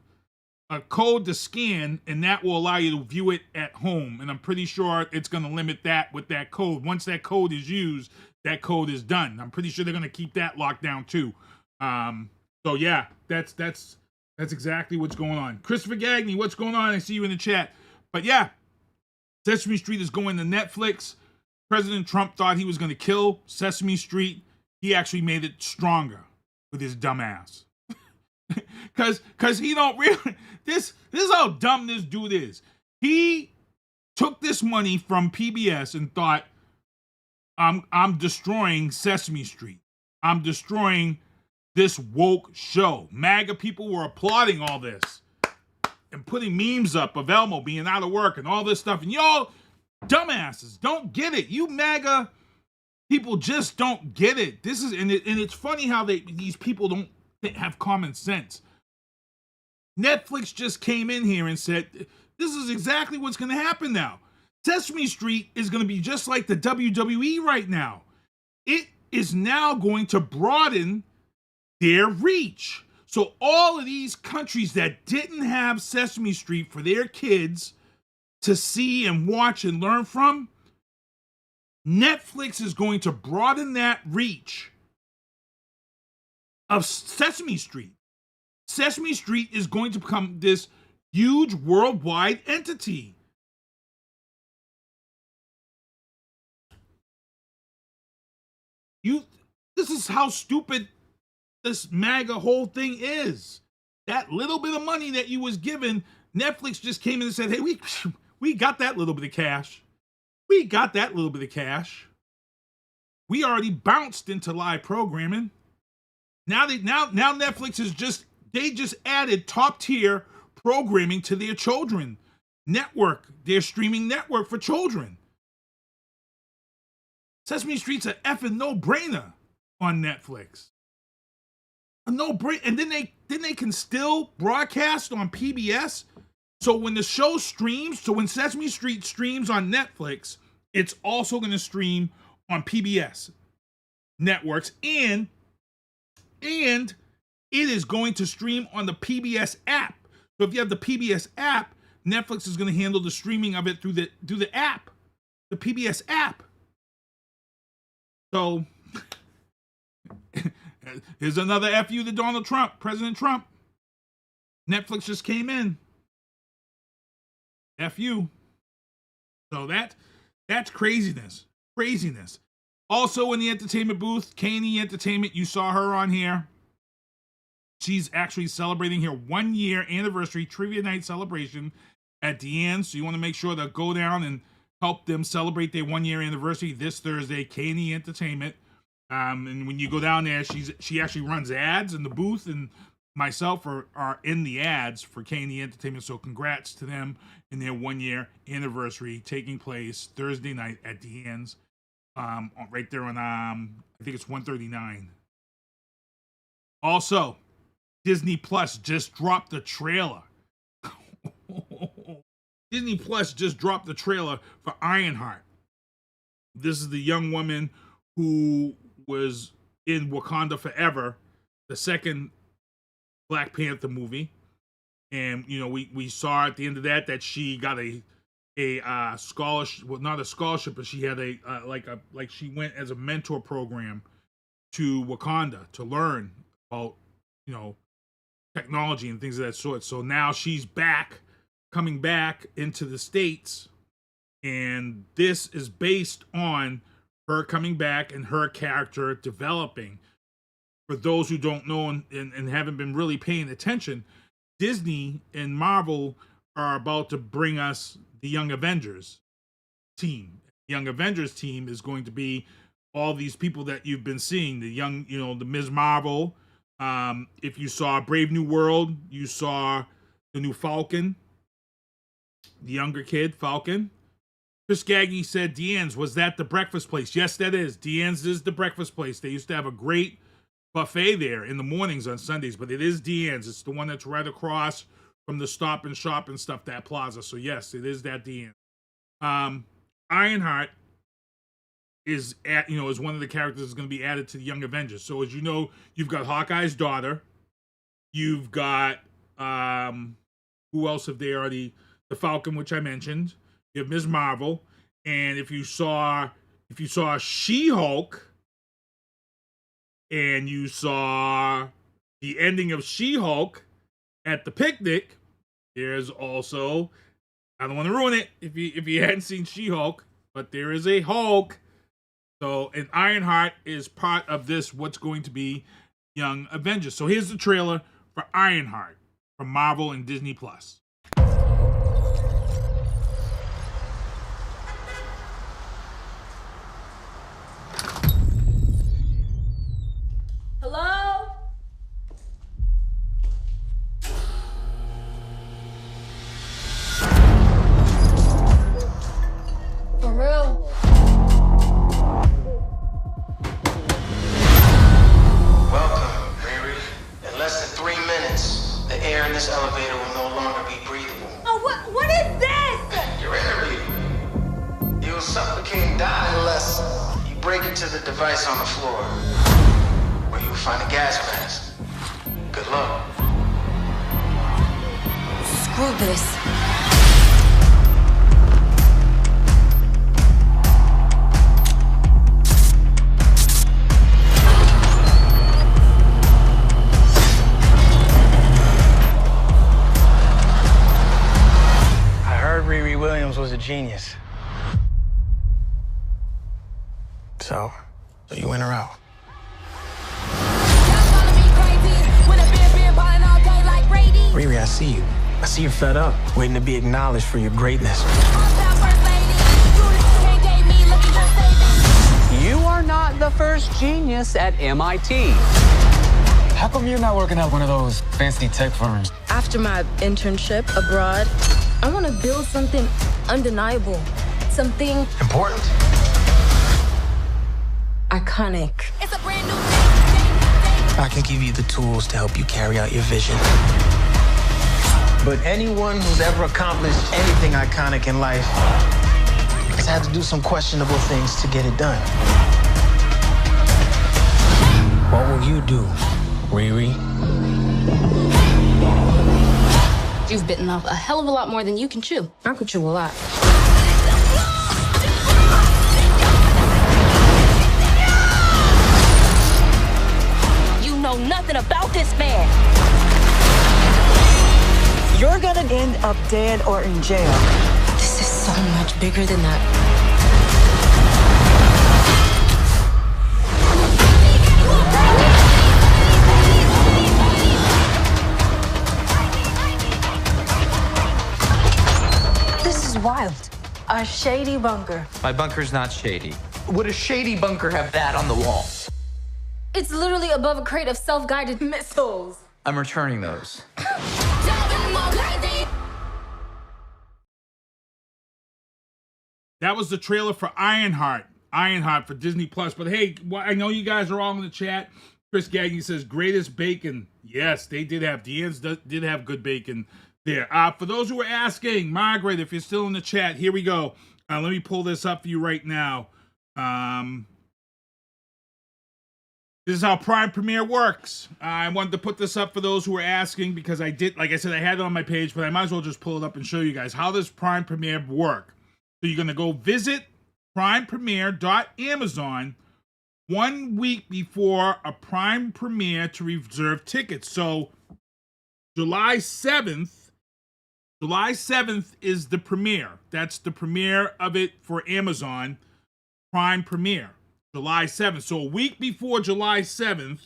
Speaker 23: to scan, and that will allow you to view it at home. And I'm pretty sure it's going to limit that with that code. Once that code is used, that code is done. I'm pretty sure they're going to keep that locked down too. So yeah, that's exactly what's going on. Christopher Gagney, what's going on? I see you in the chat. But yeah, Sesame Street is going to Netflix. President Trump thought he was going to kill Sesame Street. He actually made it stronger with his dumb ass. Cause he don't really, this is how dumb this dude is. He took this money from PBS and thought, I'm destroying Sesame Street. I'm destroying this woke show. MAGA people were applauding all this and putting memes up of Elmo being out of work and all this stuff. And y'all Dumbasses don't get it. You MAGA people just don't get it. This is, and it's funny how these people don't have common sense. Netflix just came in here and said, this is exactly what's going to happen now. Sesame Street is going to be just like the WWE right now. It is now going to broaden their reach. So all of these countries that didn't have Sesame Street for their kids to see and watch and learn from, Netflix is going to broaden that reach of Sesame Street. Sesame Street is going to become this huge worldwide entity. This is how stupid this MAGA whole thing is. That little bit of money that you was given, Netflix just came in and said, hey, we got that little bit of cash. We got that little bit of cash. We already bounced into live programming. Now Netflix is just added top tier programming to their children network, their streaming network for children. Sesame Street's an effing no-brainer on Netflix. A no-brainer. And then they can still broadcast on PBS. So when the show streams, so when Sesame Street streams on Netflix, it's also going to stream on PBS networks, and it is going to stream on the PBS app. So if you have the PBS app, Netflix is going to handle the streaming of it through the app, the PBS app. So here's another FU to Donald Trump, President Trump. Netflix just came in. FU. So that's craziness. Craziness. Also in the entertainment booth, K&E Entertainment, you saw her on here. She's actually celebrating her 1 year anniversary trivia night celebration at Deanne's. So you want to make sure to go down and help them celebrate their 1 year anniversary this Thursday, K&E Entertainment. And when you go down there, she actually runs ads in the booth, and myself are in the ads for K&E Entertainment. So congrats to them in their 1 year anniversary taking place Thursday night at Deanne's. Right there on, I think it's 139. Also, Disney Plus just dropped the trailer. Disney Plus just dropped the trailer for Ironheart. This is the young woman who was in Wakanda Forever, the second Black Panther movie. And, you know, we saw at the end of that she got a scholarship, well, not a scholarship, but she had like she went as a mentor program to Wakanda to learn about, you know, technology and things of that sort. So now she's coming back into the States, and this is based on her coming back and her character developing. For those who don't know and haven't been really paying attention, Disney and Marvel are about to bring us the Young Avengers team. Young Avengers team is going to be all these people that you've been seeing. The young, you know, the Ms. Marvel. If you saw Brave New World, you saw the new Falcon, the younger kid, Falcon. Chris Gaggy said, Deanne's, was that the breakfast place? Yes, that is. Deanne's is the breakfast place. They used to have a great buffet there in the mornings on Sundays, but it is Deanne's. It's the one that's right across from the Stop and Shop and stuff, that plaza. So yes, it is that Deanne. Ironheart is one of the characters that's going to be added to the Young Avengers. So as you know, you've got Hawkeye's daughter. You've got who else have they already? The Falcon, which I mentioned. You have Ms. Marvel, and if you saw She-Hulk, and you saw the ending of She-Hulk at the picnic, there's also, I don't want to ruin it if you hadn't seen She-Hulk, but there is a Hulk. So, and Ironheart is part of this, what's going to be Young Avengers. So here's the trailer for Ironheart from Marvel and Disney Plus.
Speaker 3: Hello? You'll supplicate die unless you break into the device on the floor, where you'll find a gas mask. Good luck.
Speaker 1: Screw this.
Speaker 3: Riri Williams was a genius. So you in or out? Riri, I see you. I see you're fed up, waiting to be acknowledged for your greatness.
Speaker 5: You are not the first genius at MIT.
Speaker 6: How come you're not working at one of those fancy tech firms?
Speaker 7: After my internship abroad, I want to build something undeniable. Something
Speaker 3: important.
Speaker 7: Iconic.
Speaker 3: It's a brand new I can give you the tools to help you carry out your vision. But anyone who's ever accomplished anything iconic in life has had to do some questionable things to get it done. What will you do, Riri?
Speaker 7: You've bitten off a hell of a lot more than you can chew. I could chew a lot. You know nothing about this man.
Speaker 11: You're gonna end up dead or in jail.
Speaker 7: This is so much bigger than that.
Speaker 11: Wild. A shady bunker.
Speaker 6: My bunker's not shady. Would a shady bunker have that on the wall?
Speaker 7: It's literally above a crate of self-guided missiles.
Speaker 6: I'm returning those.
Speaker 23: That was the trailer for Ironheart. Ironheart for Disney Plus. But hey, I know you guys are all in the chat. Chris Gagnon says, greatest bacon. Yes, they did have, Deanne's did have good bacon there. For those who are asking, Margaret, if you're still in the chat, here we go. Let me pull this up for you right now. This is how Prime Premiere works. I wanted to put this up for those who are asking because I did, like I said, I had it on my page, but I might as well just pull it up and show you guys. How does Prime Premiere work? So you're going to go visit primepremiere.amazon 1 week before a Prime Premiere to reserve tickets. So July 7th is the premiere. That's the premiere of it for Amazon Prime Premiere, July 7th. So a week before July 7th,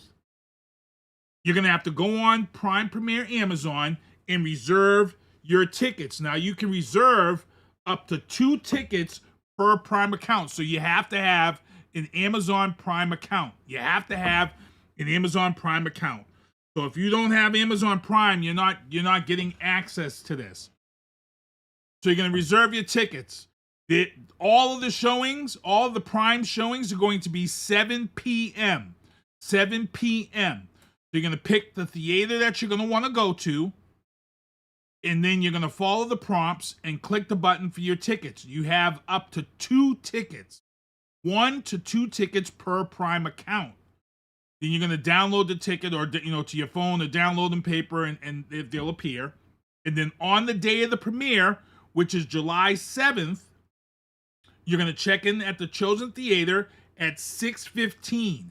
Speaker 23: you're going to have to go on Prime Premiere Amazon and reserve your tickets. Now, you can reserve up to 2 tickets per Prime account. So you have to have an Amazon Prime account. You have to have an Amazon Prime account. So if you don't have Amazon Prime, you're not getting access to this. So you're going to reserve your tickets. All of the showings, all of the Prime showings are going to be 7 p.m. 7 p.m. So you're going to pick the theater that you're going to want to go to, and then you're going to follow the prompts and click the button for your tickets. You have up to 2 tickets, 1 to 2 tickets per Prime account. Then you're going to download the ticket or, to your phone or download in paper and they'll appear. And then on the day of the premiere, which is July 7th, you're going to check in at the chosen theater at 6:15.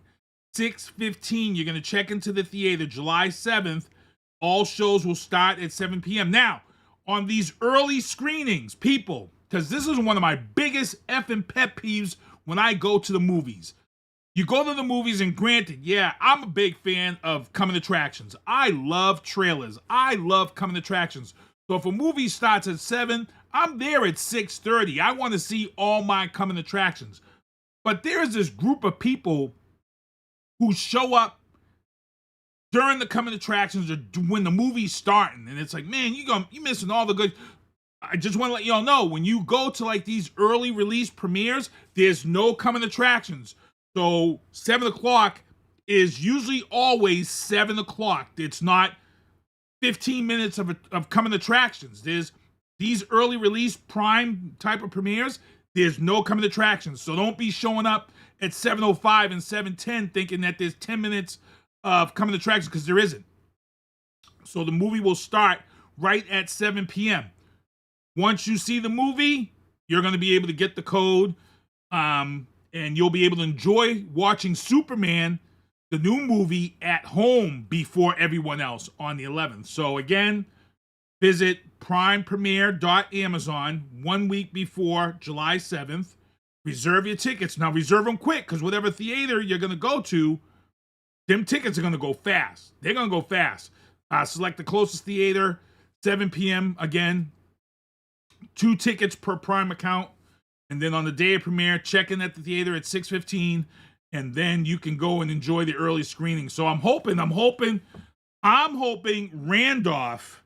Speaker 23: 6:15, you're going to check into the theater July 7th. All shows will start at 7 p.m. Now, on these early screenings, people, because this is one of my biggest effing pet peeves when I go to the movies. You go to the movies, and granted, yeah, I'm a big fan of coming attractions. I love trailers. I love coming attractions. So if a movie starts at 7, I'm there at 6:30. I want to see all my coming attractions. But there's this group of people who show up during the coming attractions or when the movie's starting. And it's like, man, you're missing all the good. I just want to let y'all know, when you go to like these early release premieres, there's no coming attractions. So 7 o'clock is usually always 7 o'clock. It's not 15 minutes of coming attractions. There's these early release Prime type of premieres. There's no coming attractions. So don't be showing up at 7:05 and 7:10 thinking that there's 10 minutes of coming attractions, because there isn't. So the movie will start right at 7 p.m. Once you see the movie, you're going to be able to get the code, and you'll be able to enjoy watching Superman, the new movie, at home before everyone else on the 11th. So again, visit primepremiere.amazon 1 week before July 7th. Reserve your tickets. Now reserve them quick, because whatever theater you're going to go to, them tickets are going to go fast. They're going to go fast. Select the closest theater, 7 p.m. Again, 2 tickets per Prime account. And then on the day of premiere, check in at the theater at 6:15, and then you can go and enjoy the early screening. So I'm hoping Randolph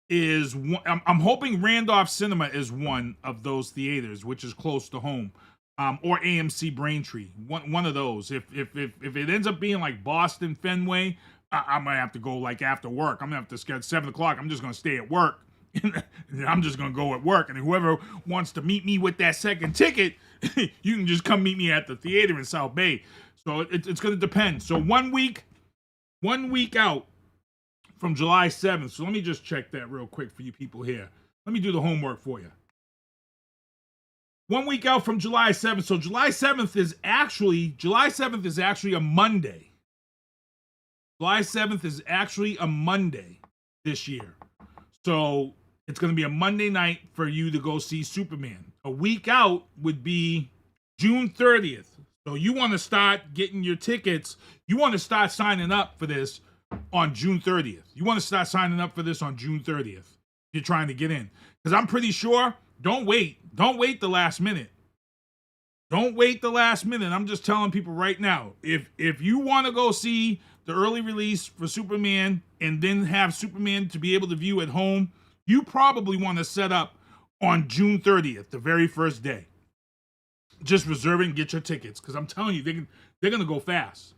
Speaker 23: is one. I'm hoping Randolph Cinema is one of those theaters, which is close to home, or AMC Braintree. One of those. If it ends up being like Boston Fenway, I'm gonna have to go like after work. I'm gonna have to schedule 7 o'clock. I'm just gonna stay at work. And I'm just gonna go at work, and whoever wants to meet me with that second ticket, you can just come meet me at the theater in South Bay. So it's gonna depend. So 1 week out from July 7th. So let me just check that real quick for you people here. Let me do the homework for you. 1 week out from July 7th. So July 7th is actually a Monday. July 7th is actually a Monday this year. So it's going to be a Monday night for you to go see Superman. A week out would be June 30th. So you want to start getting your tickets. You want to start signing up for this on June 30th. You want to start signing up for this on June 30th. You're trying to get in. Because I'm pretty sure, don't wait the last minute. Don't wait the last minute. I'm just telling people right now, if you want to go see the early release for Superman and then have Superman to be able to view at home, you probably want to set up on June 30th, the very first day. Just reserve it and get your tickets, because I'm telling you, they're going to go fast.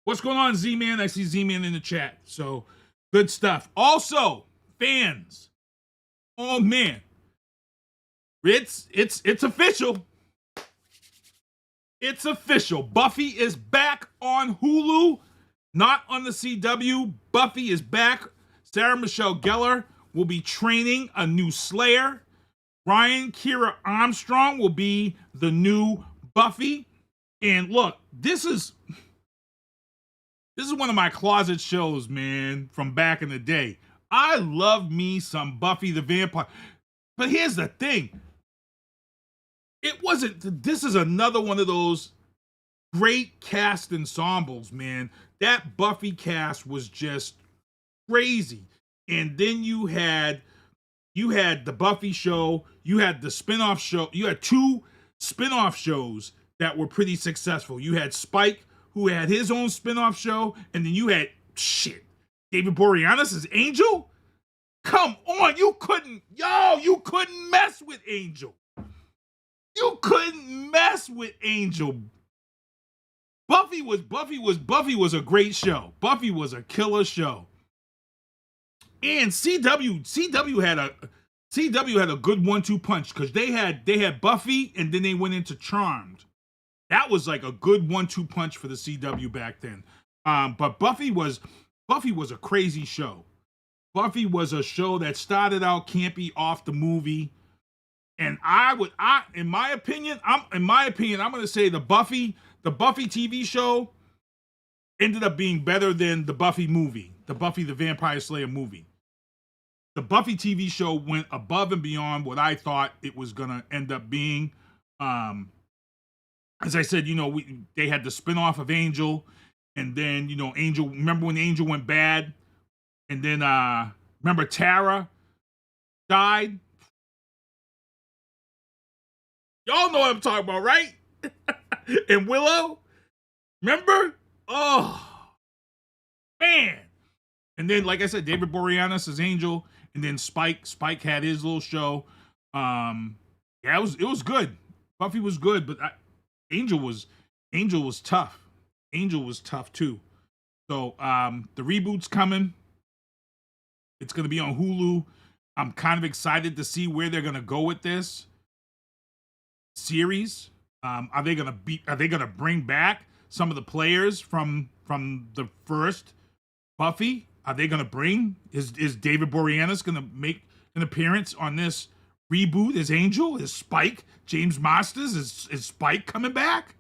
Speaker 23: What's going on, Z-Man? I see Z-Man in the chat. So, good stuff. Also, fans. Oh, man. It's official. It's official. Buffy is back on Hulu. Not on the CW. Buffy is back. Sarah Michelle Gellar will be training a new Slayer. Kiera Armstrong will be the new Buffy. And look, this is one of my closet shows, man, from back in the day. I love me some Buffy the Vampire. But here's the thing. This is another one of those great cast ensembles, man. That Buffy cast was just crazy. And then you had the Buffy show, you had the spinoff show, you had 2 spinoff shows that were pretty successful. You had Spike, who had his own spinoff show, and then you had David Boreanaz as Angel. Come on, you couldn't mess with Angel. You couldn't mess with Angel. Buffy was a great show. Buffy was a killer show. And CW had a good 1-2 punch, because they had Buffy and then they went into Charmed. That was like a good 1-2 punch for the CW back then. But Buffy was a crazy show. Buffy was a show that started out campy off the movie. And in my opinion, I'm going to say the Buffy TV show ended up being better than the Buffy movie, the Buffy the Vampire Slayer movie. The Buffy TV show went above and beyond what I thought it was going to end up being. As I said, they had the spinoff of Angel, and then, Angel, remember when Angel went bad? And then, remember Tara died? Y'all know what I'm talking about, right? And Willow, remember? Oh, man. And then, like I said, David Boreanaz as Angel, and then Spike had his little show. It was good. Buffy was good, but Angel was tough. Angel was tough too. So the reboot's coming. It's gonna be on Hulu. I'm kind of excited to see where they're gonna go with this. series. Are they gonna bring back some of the players from the first Buffy? Are they gonna bring? Is David Boreanaz gonna make an appearance on this reboot? Is Angel? Is Spike? James Masters? Is Spike coming back?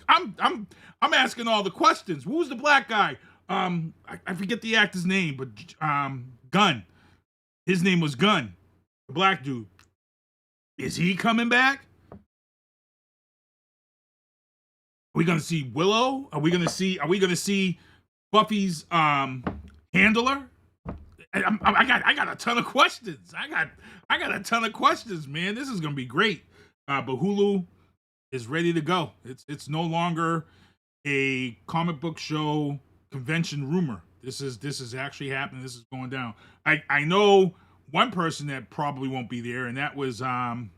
Speaker 23: I'm asking all the questions. Who's the black guy? I forget the actor's name, but Gunn. His name was Gunn, the black dude. Is he coming back? Are we gonna see Willow? Are we gonna see Buffy's handler? I got a ton of questions. I got a ton of questions, man. This is gonna be great. But Hulu is ready to go. It's no longer a comic book show convention rumor. This is actually happening. This is going down. I know one person that probably won't be there, and that was Xander.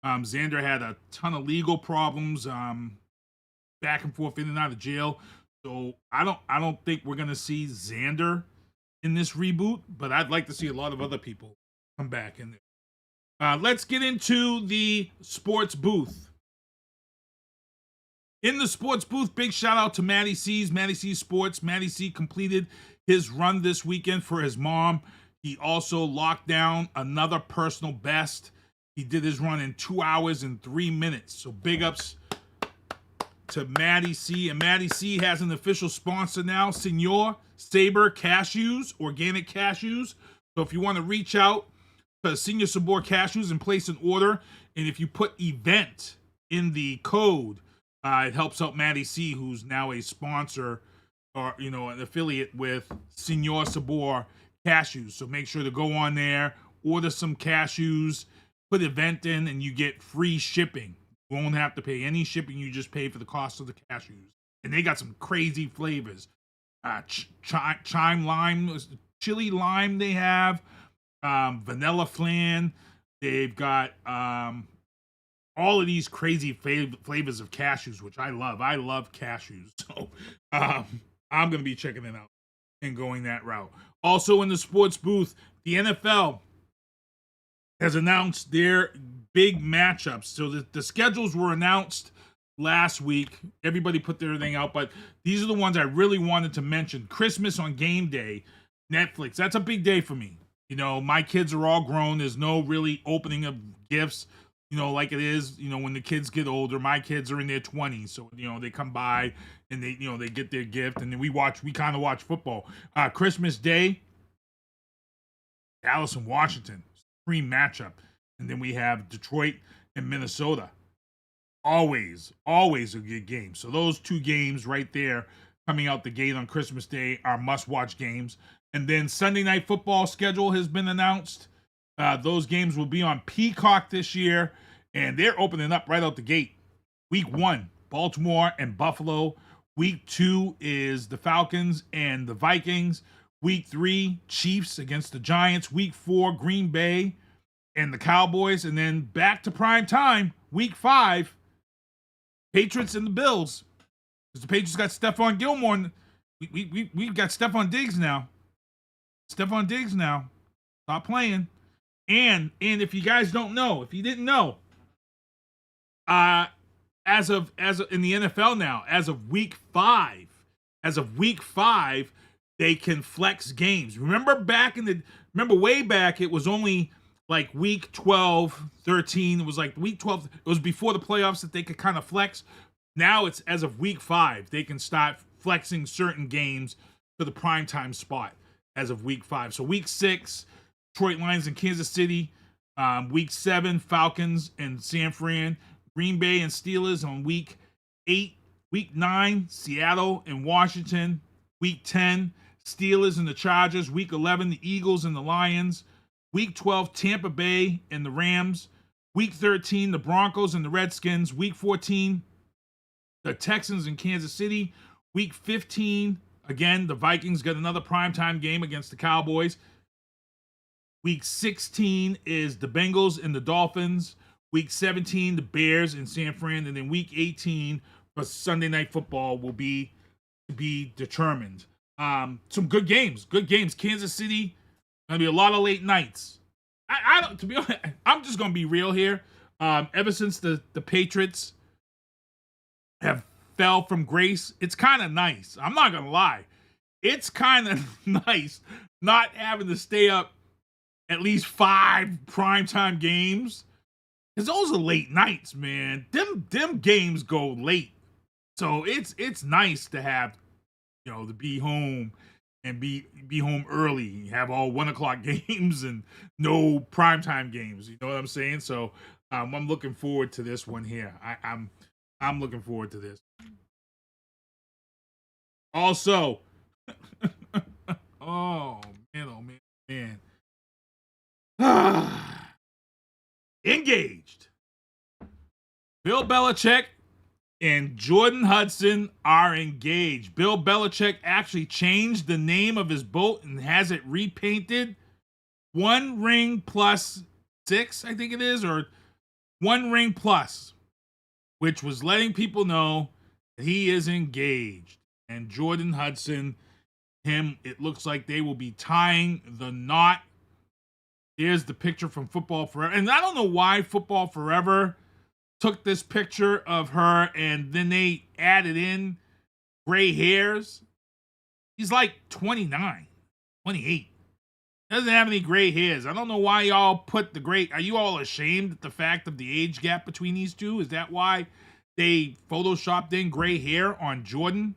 Speaker 23: Xander had a ton of legal problems, back and forth in and out of jail. So I don't think we're gonna see Xander in this reboot, but I'd like to see a lot of other people come back in there. Let's get into the sports booth. In the sports booth, big shout out to Matty C's Sports. Matty C completed his run this weekend for his mom. He also locked down another personal best. He did his run in 2 hours and 3 minutes. So big ups to Matty C. And Matty C has an official sponsor now, Senor Saber Cashews, organic cashews. So if you want to reach out to Senor Sabor Cashews and place an order, and if you put event in the code, it helps out Matty C, who's now a sponsor or, an affiliate with Senor Sabor Cashews. So make sure to go on there, order some cashews, put event in, and you get free shipping. You won't have to pay any shipping. You just pay for the cost of the cashews. And they got some crazy flavors. Chime lime, chili lime they have, vanilla flan. They've got all of these crazy flavors of cashews, which I love. I love cashews. So I'm going to be checking it out and going that route. Also in the sports booth, the NFL has announced their big matchups. So the schedules were announced last week. Everybody put their thing out, but these are the ones I really wanted to mention. Christmas on game day, Netflix. That's a big day for me. My kids are all grown. There's no really opening of gifts, like it is, when the kids get older. My kids are in their 20s, so they come by and they get their gift, and then we kind of watch football. Christmas Day, Dallas and Washington, supreme matchup, and then we have Detroit and Minnesota. Always a good game. So those two games right there coming out the gate on Christmas Day are must-watch games. And then Sunday Night Football schedule has been announced. Those games will be on Peacock this year, and they're opening up right out the gate. Week 1, Baltimore and Buffalo. Week 2 is the Falcons and the Vikings. Week 3, Chiefs against the Giants. Week 4, Green Bay and the Cowboys. And then back to prime time, Week 5, Patriots and the Bills. Because the Patriots got Stephon Gilmore. We've got Stephon Diggs now. Stop playing. And if you guys don't know, if you didn't know, as of in the NFL now, as of week 5, they can flex games. Remember way back, it was only like week 12, 13. It was like week 12. It was before the playoffs that they could kind of flex. Now it's as of week 5, they can start flexing certain games to the primetime spot as of week 5. So week 6, Detroit Lions and Kansas City. Week 7, Falcons and San Fran. Green Bay and Steelers on week 8. Week 9, Seattle and Washington. Week 10, Steelers and the Chargers. Week 11, the Eagles and the Lions. Week 12, Tampa Bay and the Rams. Week 13, the Broncos and the Redskins. Week 14, the Texans and Kansas City. Week 15, again, the Vikings got another primetime game against the Cowboys. Week 16 is the Bengals and the Dolphins. Week 17, the Bears and San Fran. And then week 18 for Sunday Night Football will be determined. Some good games. Kansas City, going to be a lot of late nights. I don't, to be honest, I'm just going to be real here. Ever since the Patriots have fell from grace, it's kind of nice. I'm not going to lie. It's kind of nice not having to stay up at least 5 primetime games. Because those are late nights, man. Them games go late. So it's nice to have, to be home and be home early, have all 1 o'clock games and no primetime games. You know what I'm saying? So I'm looking forward to this one here. I'm looking forward to this. Also, oh man. Engaged. Bill Belichick and Jordan Hudson are engaged. Bill Belichick actually changed the name of his boat and has it repainted. 1 ring plus 6, I think it is, or 1 ring plus, which was letting people know that he is engaged. And Jordan Hudson, it looks like they will be tying the knot. Here's the picture from Football Forever. And I don't know why Football Forever took this picture of her and then they added in gray hairs. He's like 29, 28. Doesn't have any gray hairs. I don't know why y'all put the gray. Are you all ashamed at the fact of the age gap between these two? Is that why they photoshopped in gray hair on Jordan?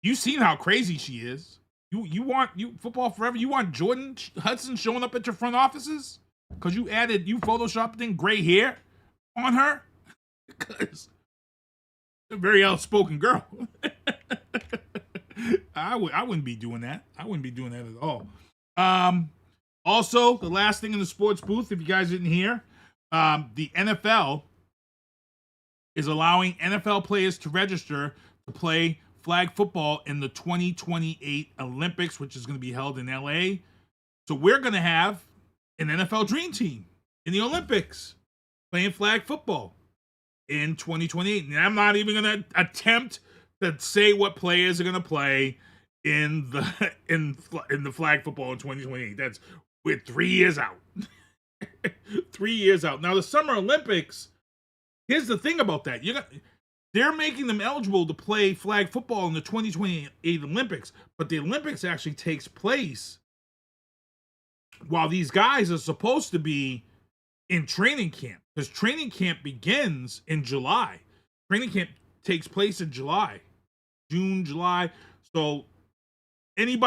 Speaker 23: You've seen how crazy she is. You want Football Forever, you want Jordan Hudson showing up at your front offices? Because you photoshopped in gray hair on her? Because a very outspoken girl. I wouldn't be doing that. I wouldn't be doing that at all. Also, the last thing in the sports booth, if you guys didn't hear, the NFL is allowing NFL players to register to play flag football in the 2028 Olympics, which is going to be held in LA. So we're going to have an NFL dream team in the Olympics playing flag football in 2028. And I'm not even going to attempt to say what players are going to play in the flag football in 2028. We're 3 years out. 3 years out. Now the Summer Olympics, here's the thing about that. They're making them eligible to play flag football in the 2028 Olympics, but the Olympics actually takes place while these guys are supposed to be in training camp, because training camp begins in July. Training camp takes place in June, July. So any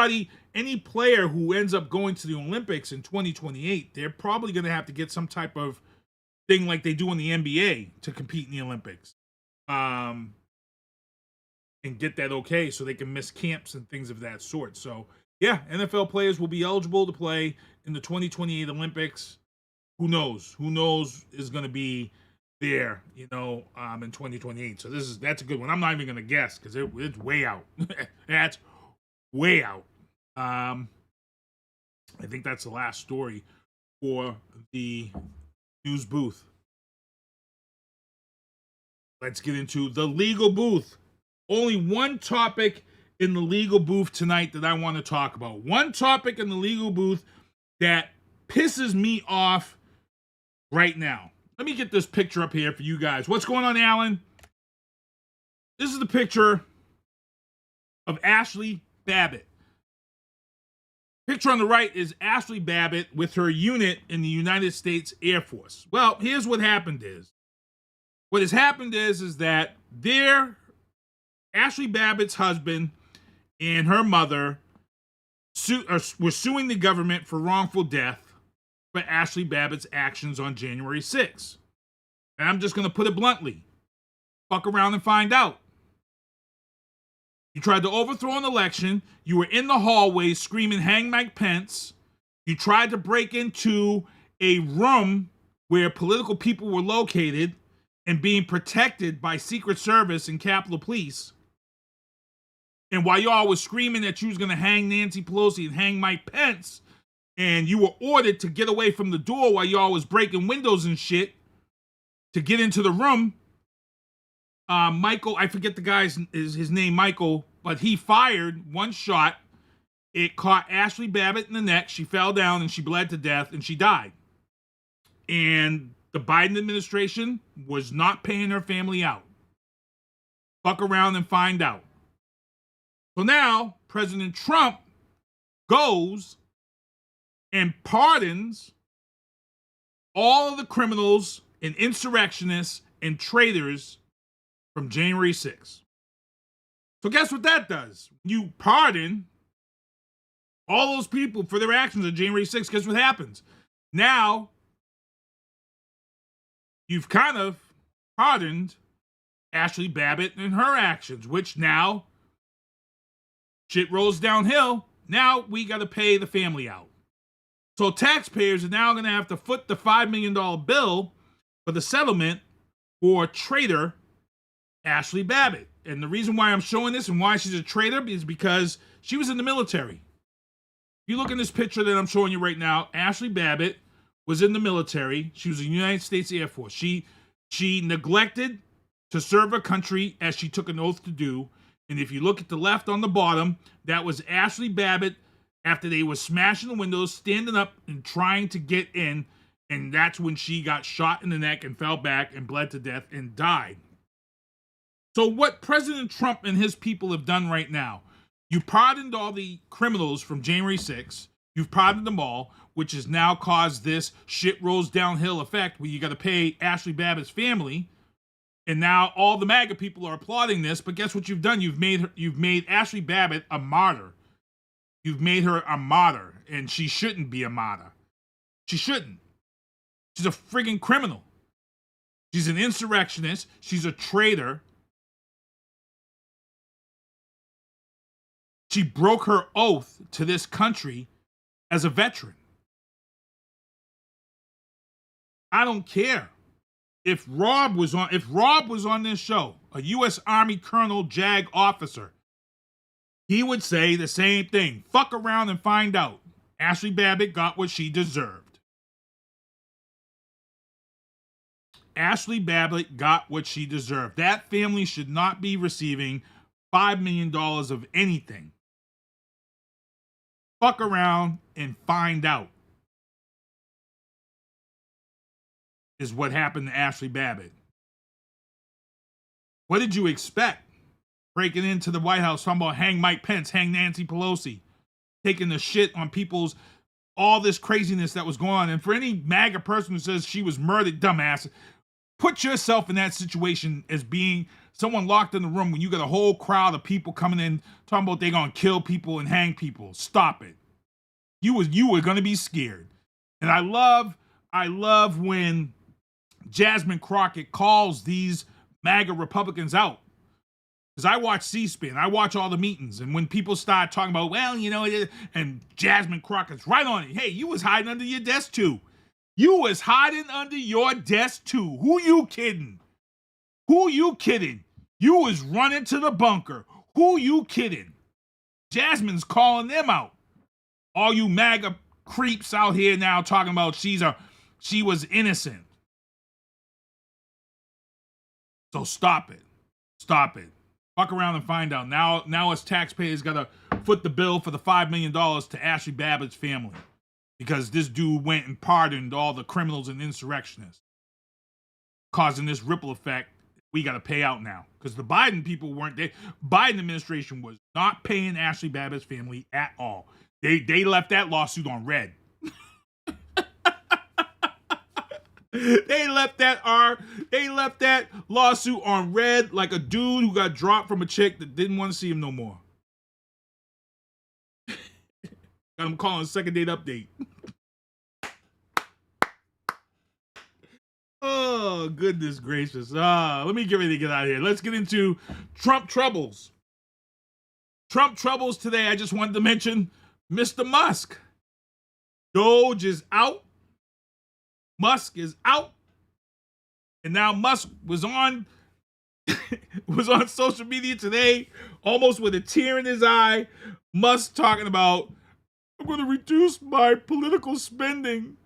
Speaker 23: player who ends up going to the Olympics in 2028, they're probably going to have to get some type of thing like they do in the NBA to compete in the Olympics. And get that okay so they can miss camps and things of that sort. So, yeah, NFL players will be eligible to play in the 2028 Olympics. Who knows? Who knows is going to be there, in 2028. So that's a good one. I'm not even going to guess because it's way out. That's way out. I think that's the last story for the news booth. Let's get into the legal booth. Only one topic in the legal booth tonight that I want to talk about. One topic in the legal booth that pisses me off right now. Let me get this picture up here for you guys. What's going on, Alan? This is the picture of Ashley Babbitt. Picture on the right is Ashley Babbitt with her unit in the United States Air Force. Well, here's what happened is. What has happened is that Ashley Babbitt's husband and her mother were suing the government for wrongful death for Ashley Babbitt's actions on January 6th. And I'm just going to put it bluntly. Fuck around and find out. You tried to overthrow an election. You were in the hallway screaming, "Hang Mike Pence." You tried to break into a room where political people were located and being protected by Secret Service and Capitol Police. And while y'all was screaming that you was going to hang Nancy Pelosi and hang Mike Pence, and you were ordered to get away from the door while y'all was breaking windows and shit to get into the room, Michael, I forget the guy's his name, Michael, but he fired one shot it caught Ashley Babbitt in the neck. She fell down and she bled to death and she died. And the Biden administration was not paying her family out. Fuck around and find out. So now President Trump goes and pardons all of the criminals and insurrectionists and traitors from January 6th. So guess what that does? You pardon all those people for their actions on January 6th. Guess what happens? Now, you've kind of pardoned Ashley Babbitt and her actions, which now shit rolls downhill. Now we got to pay the family out. So taxpayers are now going to have to foot the $5 million bill for the settlement for traitor Ashley Babbitt. And the reason why I'm showing this and why she's a traitor is because she was in the military. If you look in this picture that I'm showing you right now, Ashley Babbitt was in the military. She was in the United States Air Force. She neglected to serve her country as she took an oath to do. And if you look at the left on the bottom, that was Ashley Babbitt after they were smashing the windows, standing up and trying to get in. And that's when she got shot in the neck and fell back and bled to death and died. So what President Trump and his people have done right now, you pardoned all the criminals from January 6th. You've pardoned them all, which has now caused this shit rolls downhill effect where you got to pay Ashley Babbitt's family. And now all the MAGA people are applauding this. But guess what you've done? You've made Ashley Babbitt a martyr. You've made her a martyr. And she shouldn't be a martyr. She shouldn't. She's a friggin' criminal. She's an insurrectionist. She's a traitor. She broke her oath to this country as a veteran. I don't care. If Rob was on this show, a U.S. Army Colonel JAG officer, he would say the same thing. Fuck around and find out. Ashley Babbitt got what she deserved. Ashley Babbitt got what she deserved. That family should not be receiving $5 million of anything. Fuck around and find out is what happened to Ashley Babbitt. What did you expect? Breaking into the White House, talking about hang Mike Pence, hang Nancy Pelosi, taking the shit on people's, all this craziness that was going on. And for any MAGA person who says she was murdered, dumbass, put yourself in that situation as being someone locked in the room when you got a whole crowd of people coming in talking about they're going to kill people and hang people. Stop it. You were going to be scared. And I love when Jasmine Crockett calls these MAGA Republicans out. Because I watch C-SPAN. I watch all the meetings. And when people start talking about, well, you know, and Jasmine Crockett's right on it. Hey, you was hiding under your desk too. You was hiding under your desk too. Who you kidding? Who you kidding? You was running to the bunker. Who you kidding? Jasmine's calling them out. All you MAGA creeps out here now talking about she was innocent. So stop it. Stop it. Fuck around and find out. Now us taxpayers got to foot the bill for the $5 million to Ashley Babbitt's family. Because this dude went and pardoned all the criminals and insurrectionists. Causing this ripple effect we got to pay out now. Because the Biden people weren't there. Biden administration was not paying Ashley Babbitt's family at all. They left that lawsuit on red. They left that lawsuit on red like a dude who got dropped from a chick that didn't want to see him no more. Got him calling second date update. Oh, goodness gracious. Let me get ready to get out of here. Let's get into Trump troubles. Trump troubles today. I just wanted to mention Mr. Musk. Doge is out. Musk is out. And now Musk was on social media today, almost with a tear in his eye. Musk talking about, I'm going to reduce my political spending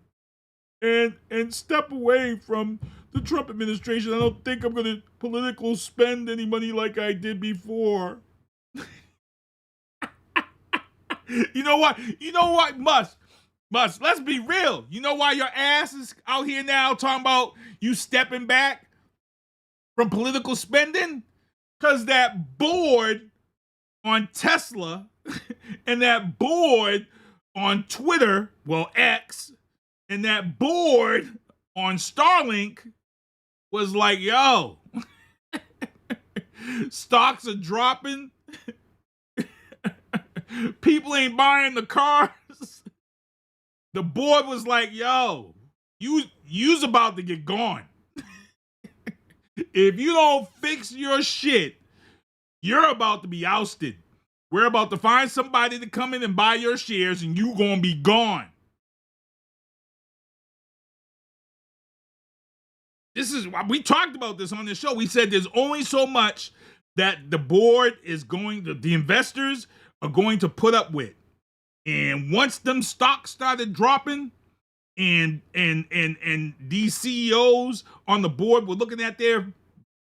Speaker 23: and step away from the Trump administration. I don't think I'm going to political spend any money like I did before. You know what, Musk, let's be real. You know why your ass is out here now talking about you stepping back from political spending? Because that board on Tesla and that board on Twitter, well, X, and that board on Starlink was like, yo, stocks are dropping. People ain't buying the cars. The board was like, yo, you's about to get gone. If you don't fix your shit, you're about to be ousted. We're about to find somebody to come in and buy your shares, and you gonna be gone. We talked about this on the show. We said there's only so much that the board is the investors are going to put up with. And once them stocks started dropping and these CEOs on the board were looking at their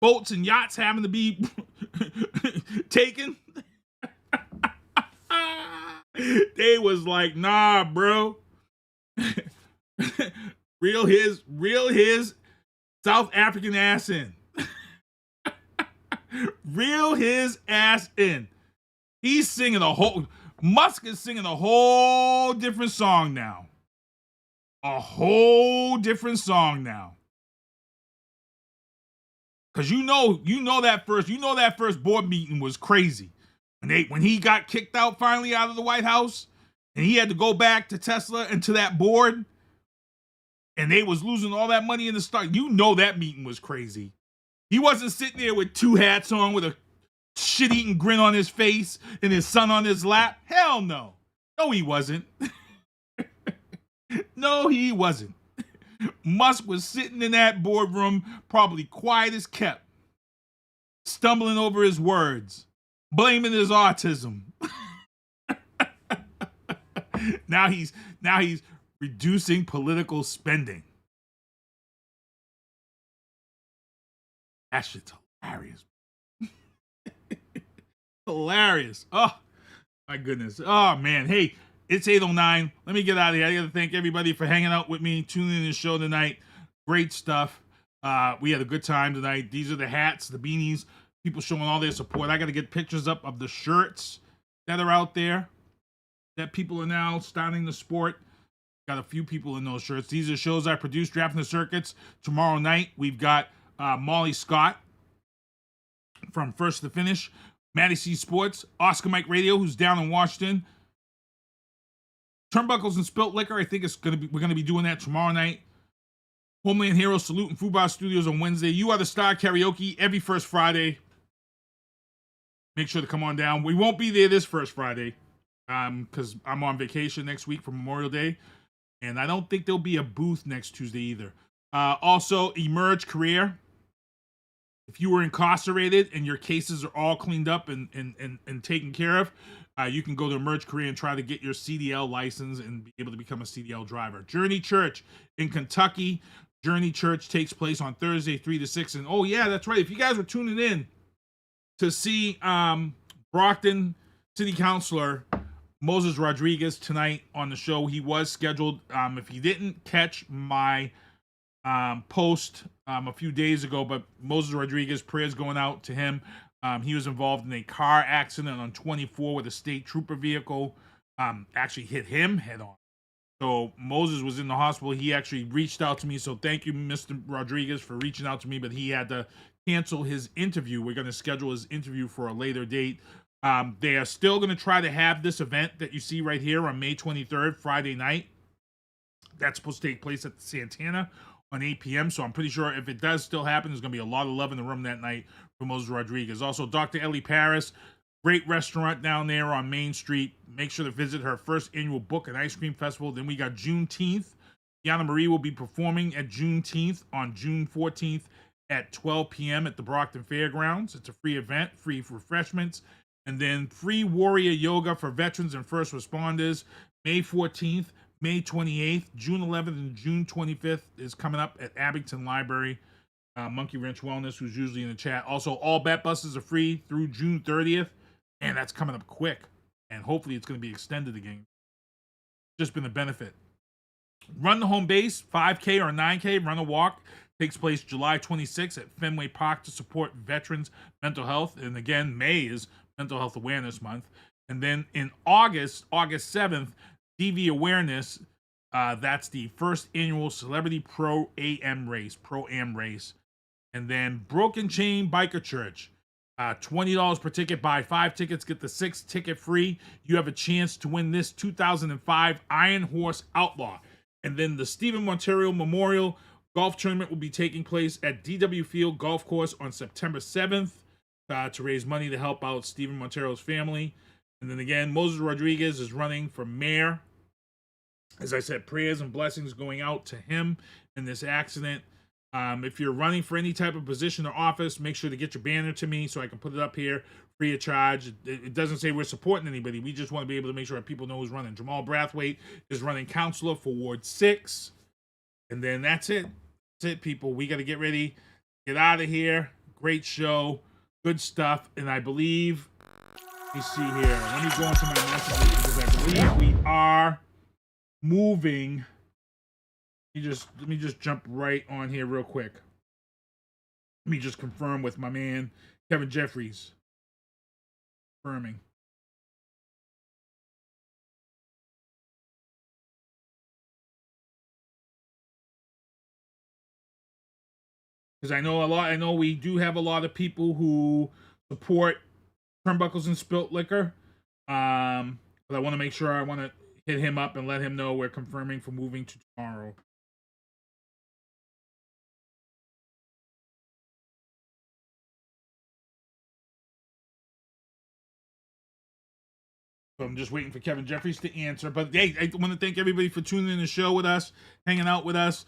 Speaker 23: boats and yachts having to be taken, they was like, nah, bro. Reel his South African ass in. Reel his ass in. He's singing Musk is singing a whole different song now. A whole different song now. Cause you know that first board meeting was crazy. When he got kicked out finally out of the White House, and he had to go back to Tesla and to that board, and they was losing all that money in the stock. You know that meeting was crazy. He wasn't sitting there with two hats on with a shit-eating grin on his face and his son on his lap. Hell no. No, he wasn't. No, he wasn't. Musk was sitting in that boardroom, probably quiet as kept, stumbling over his words, blaming his autism. Now he's reducing political spending. That shit's hilarious. Hilarious. Oh, my goodness. Oh, man. Hey, it's 8:09. Let me get out of here. I got to thank everybody for hanging out with me, tuning in to the show tonight. Great stuff. We had a good time tonight. These are the hats, the beanies, people showing all their support. I got to get pictures up of the shirts that are out there that people are now starting to sport. Got a few people in those shirts. These are shows I produced, Drafting the Circuits. Tomorrow night, we've got Molly Scott from First to Finish, Maddie C Sports, Oscar Mike Radio, who's down in Washington, Turnbuckles and Spilt Liquor. I think we're gonna be doing that tomorrow night. Homeland Heroes Salute and Fubar Studios on Wednesday. You Are the Star Karaoke every first Friday. Make sure to come on down. We won't be there this first Friday because I'm on vacation next week for Memorial Day, and I don't think there'll be a booth next Tuesday either. Also, Emerge Career. If you were incarcerated and your cases are all cleaned up and taken care of, you can go to Emerge Career and try to get your CDL license and be able to become a CDL driver. Journey Church in Kentucky. Journey Church takes place on Thursday, 3 to 6. And oh, yeah, that's right. If you guys were tuning in to see Brockton City Councilor Moses Rodriguez tonight on the show, he was scheduled. If you didn't catch my post a few days ago, but Moses Rodriguez, prayers going out to him. He was involved in a car accident on 24 with a state trooper vehicle actually hit him head on. So Moses was in the hospital. He actually reached out to me. So thank you, Mr. Rodriguez, for reaching out to me, but he had to cancel his interview. We're going to schedule his interview for a later date. They are still going to try to have this event that you see right here on May 23rd, Friday night. That's supposed to take place at the Santana on 8 p.m. So I'm pretty sure if it does still happen, there's going to be a lot of love in the room that night for Moses Rodriguez. Also, Dr. Ellie Paris, great restaurant down there on Main Street. Make sure to visit her first annual book and ice cream festival. Then we got Juneteenth. Yana Marie will be performing at Juneteenth on June 14th at 12 p.m. at the Brockton Fairgrounds. It's a free event, free refreshments, and then free warrior yoga for veterans and first responders. May 14th, May 28th, June 11th, and June 25th is coming up at Abington Library. Monkey Wrench Wellness, who's usually in the chat. Also, all bet buses are free through June 30th, and that's coming up quick. and hopefully it's going to be extended again. Just been a benefit. Run the Home Base, 5K or 9K, run a walk, takes place July 26th at Fenway Park to support veterans' mental health. And again, May is Mental Health Awareness Month. And then in August 7th, DV Awareness, that's the first annual Celebrity Pro-Am race. And then Broken Chain Biker Church, $20 per ticket. Buy 5 tickets, get the 6th ticket free. You have a chance to win this 2005 Iron Horse Outlaw. And then the Stephen Montero Memorial Golf Tournament will be taking place at DW Field Golf Course on September 7th to raise money to help out Stephen Montero's family. And then again, Moses Rodriguez is running for mayor. As I said, prayers and blessings going out to him in this accident. If you're running for any type of position or office, make sure to get your banner to me so I can put it up here free of charge. It doesn't say we're supporting anybody. We just want to be able to make sure that people know who's running. Jamal Brathwaite is running councilor for Ward 6. And then that's it. That's it, people. We got to get ready, get out of here. Great show. Good stuff. And I believe, let me see here. Let me go into my messages because I believe we are moving. Let me just jump right on here real quick. Let me just confirm with my man Kevin Jeffries. Confirming. Because I know we do have a lot of people who support Turnbuckles and Spilt Liquor. But I want to make sure I want to hit him up and let him know we're confirming for moving to tomorrow. So I'm just waiting for Kevin Jeffries to answer. But hey, I want to thank everybody for tuning in the show with us, hanging out with us.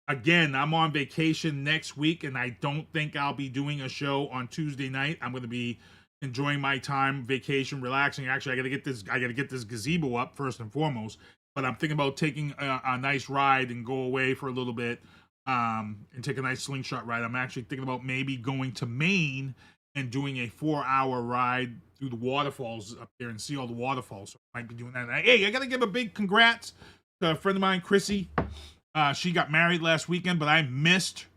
Speaker 23: Again, I'm on vacation next week, and I don't think I'll be doing a show on Tuesday night. I'm going to be enjoying my time, vacation, relaxing. Actually, I got to get this gazebo up first and foremost. But I'm thinking about taking a nice ride and go away for a little bit and take a nice slingshot ride. I'm actually thinking about maybe going to Maine and doing a 4-hour ride through the waterfalls up there and see all the waterfalls. So I might be doing that. Hey, I got to give a big congrats to a friend of mine, Chrissy. She got married last weekend, but I missed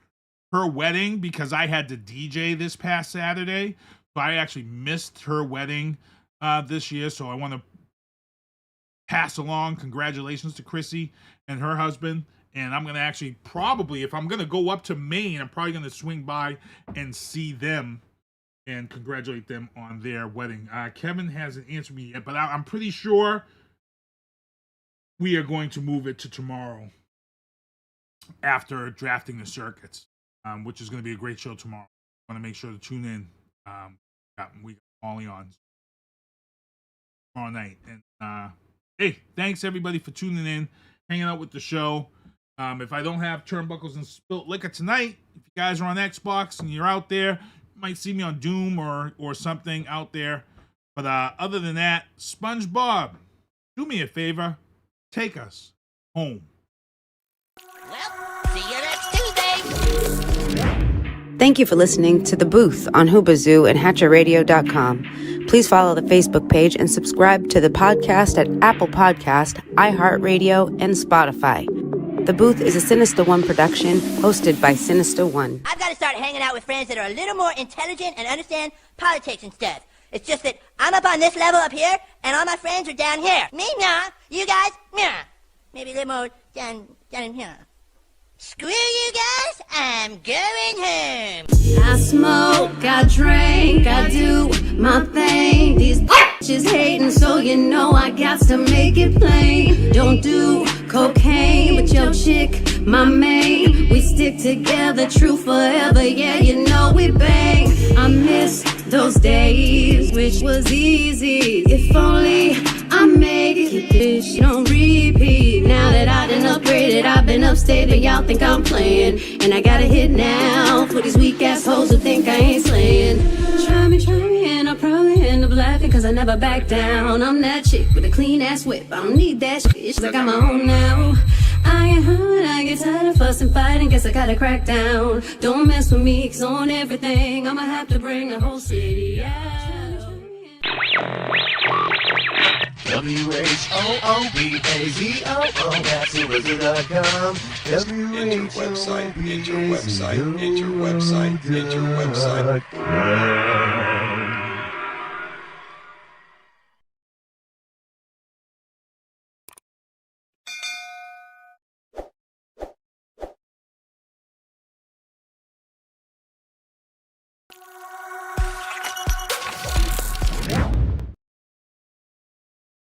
Speaker 23: her wedding because I had to DJ this past Saturday. So I actually missed her wedding this year. So I want to pass along congratulations to Chrissy and her husband. And I'm going to actually probably, if I'm going to go up to Maine, I'm probably going to swing by and see them and congratulate them on their wedding. Kevin hasn't answered me yet, but I'm pretty sure we are going to move it to tomorrow after drafting the circuits, which is going to be a great show tomorrow. I want to make sure to tune in. We got Molly on tomorrow night. And hey, thanks everybody for tuning in, hanging out with the show. If I don't have Turnbuckles and Spilt Liquor tonight, if you guys are on Xbox and you're out there, might see me on Doom or something out there. But other than that, SpongeBob, do me a favor, take us home.
Speaker 9: Well, see you next Tuesday.
Speaker 10: Thank you for listening to The Booth on Hoobazoo and HatcherRadio.com. Please follow the Facebook page and subscribe to the podcast at Apple Podcast, iHeartRadio, and Spotify. The Booth is a Sinister One production hosted by Sinister One.
Speaker 9: I've got to start hanging out with friends that are a little more intelligent and understand politics and stuff. It's just that I'm up on this level up here, and all my friends are down here. Me, nah. You guys, nah. Maybe a little more down in here. Screw you guys, I'm going home.
Speaker 12: I smoke, I drink, I do my thing. These bitches hating, so you know I got to make it plain. Don't do cocaine with your chick, my main. We stick together, true forever, yeah, you know we bang. I miss those days, which was easy. If only I made it, keep this shit on repeat. Now that I done upgraded, I've been upstate, and y'all think I'm playing. And I got a hit now for these weak assholes who think I ain't slaying. Try me, and I'll probably end up laughing, cause I never back down. I'm that chick with a clean ass whip, I don't need that shit, I got my own now. I get hurt, I get tired of fussing, fighting, guess I gotta crack down. Don't mess with me, cause on everything I'ma have to bring the whole city out.
Speaker 4: WHOOBAZOO, that's whobazoo.com.
Speaker 8: Enter website, enter website, enter website, enter website.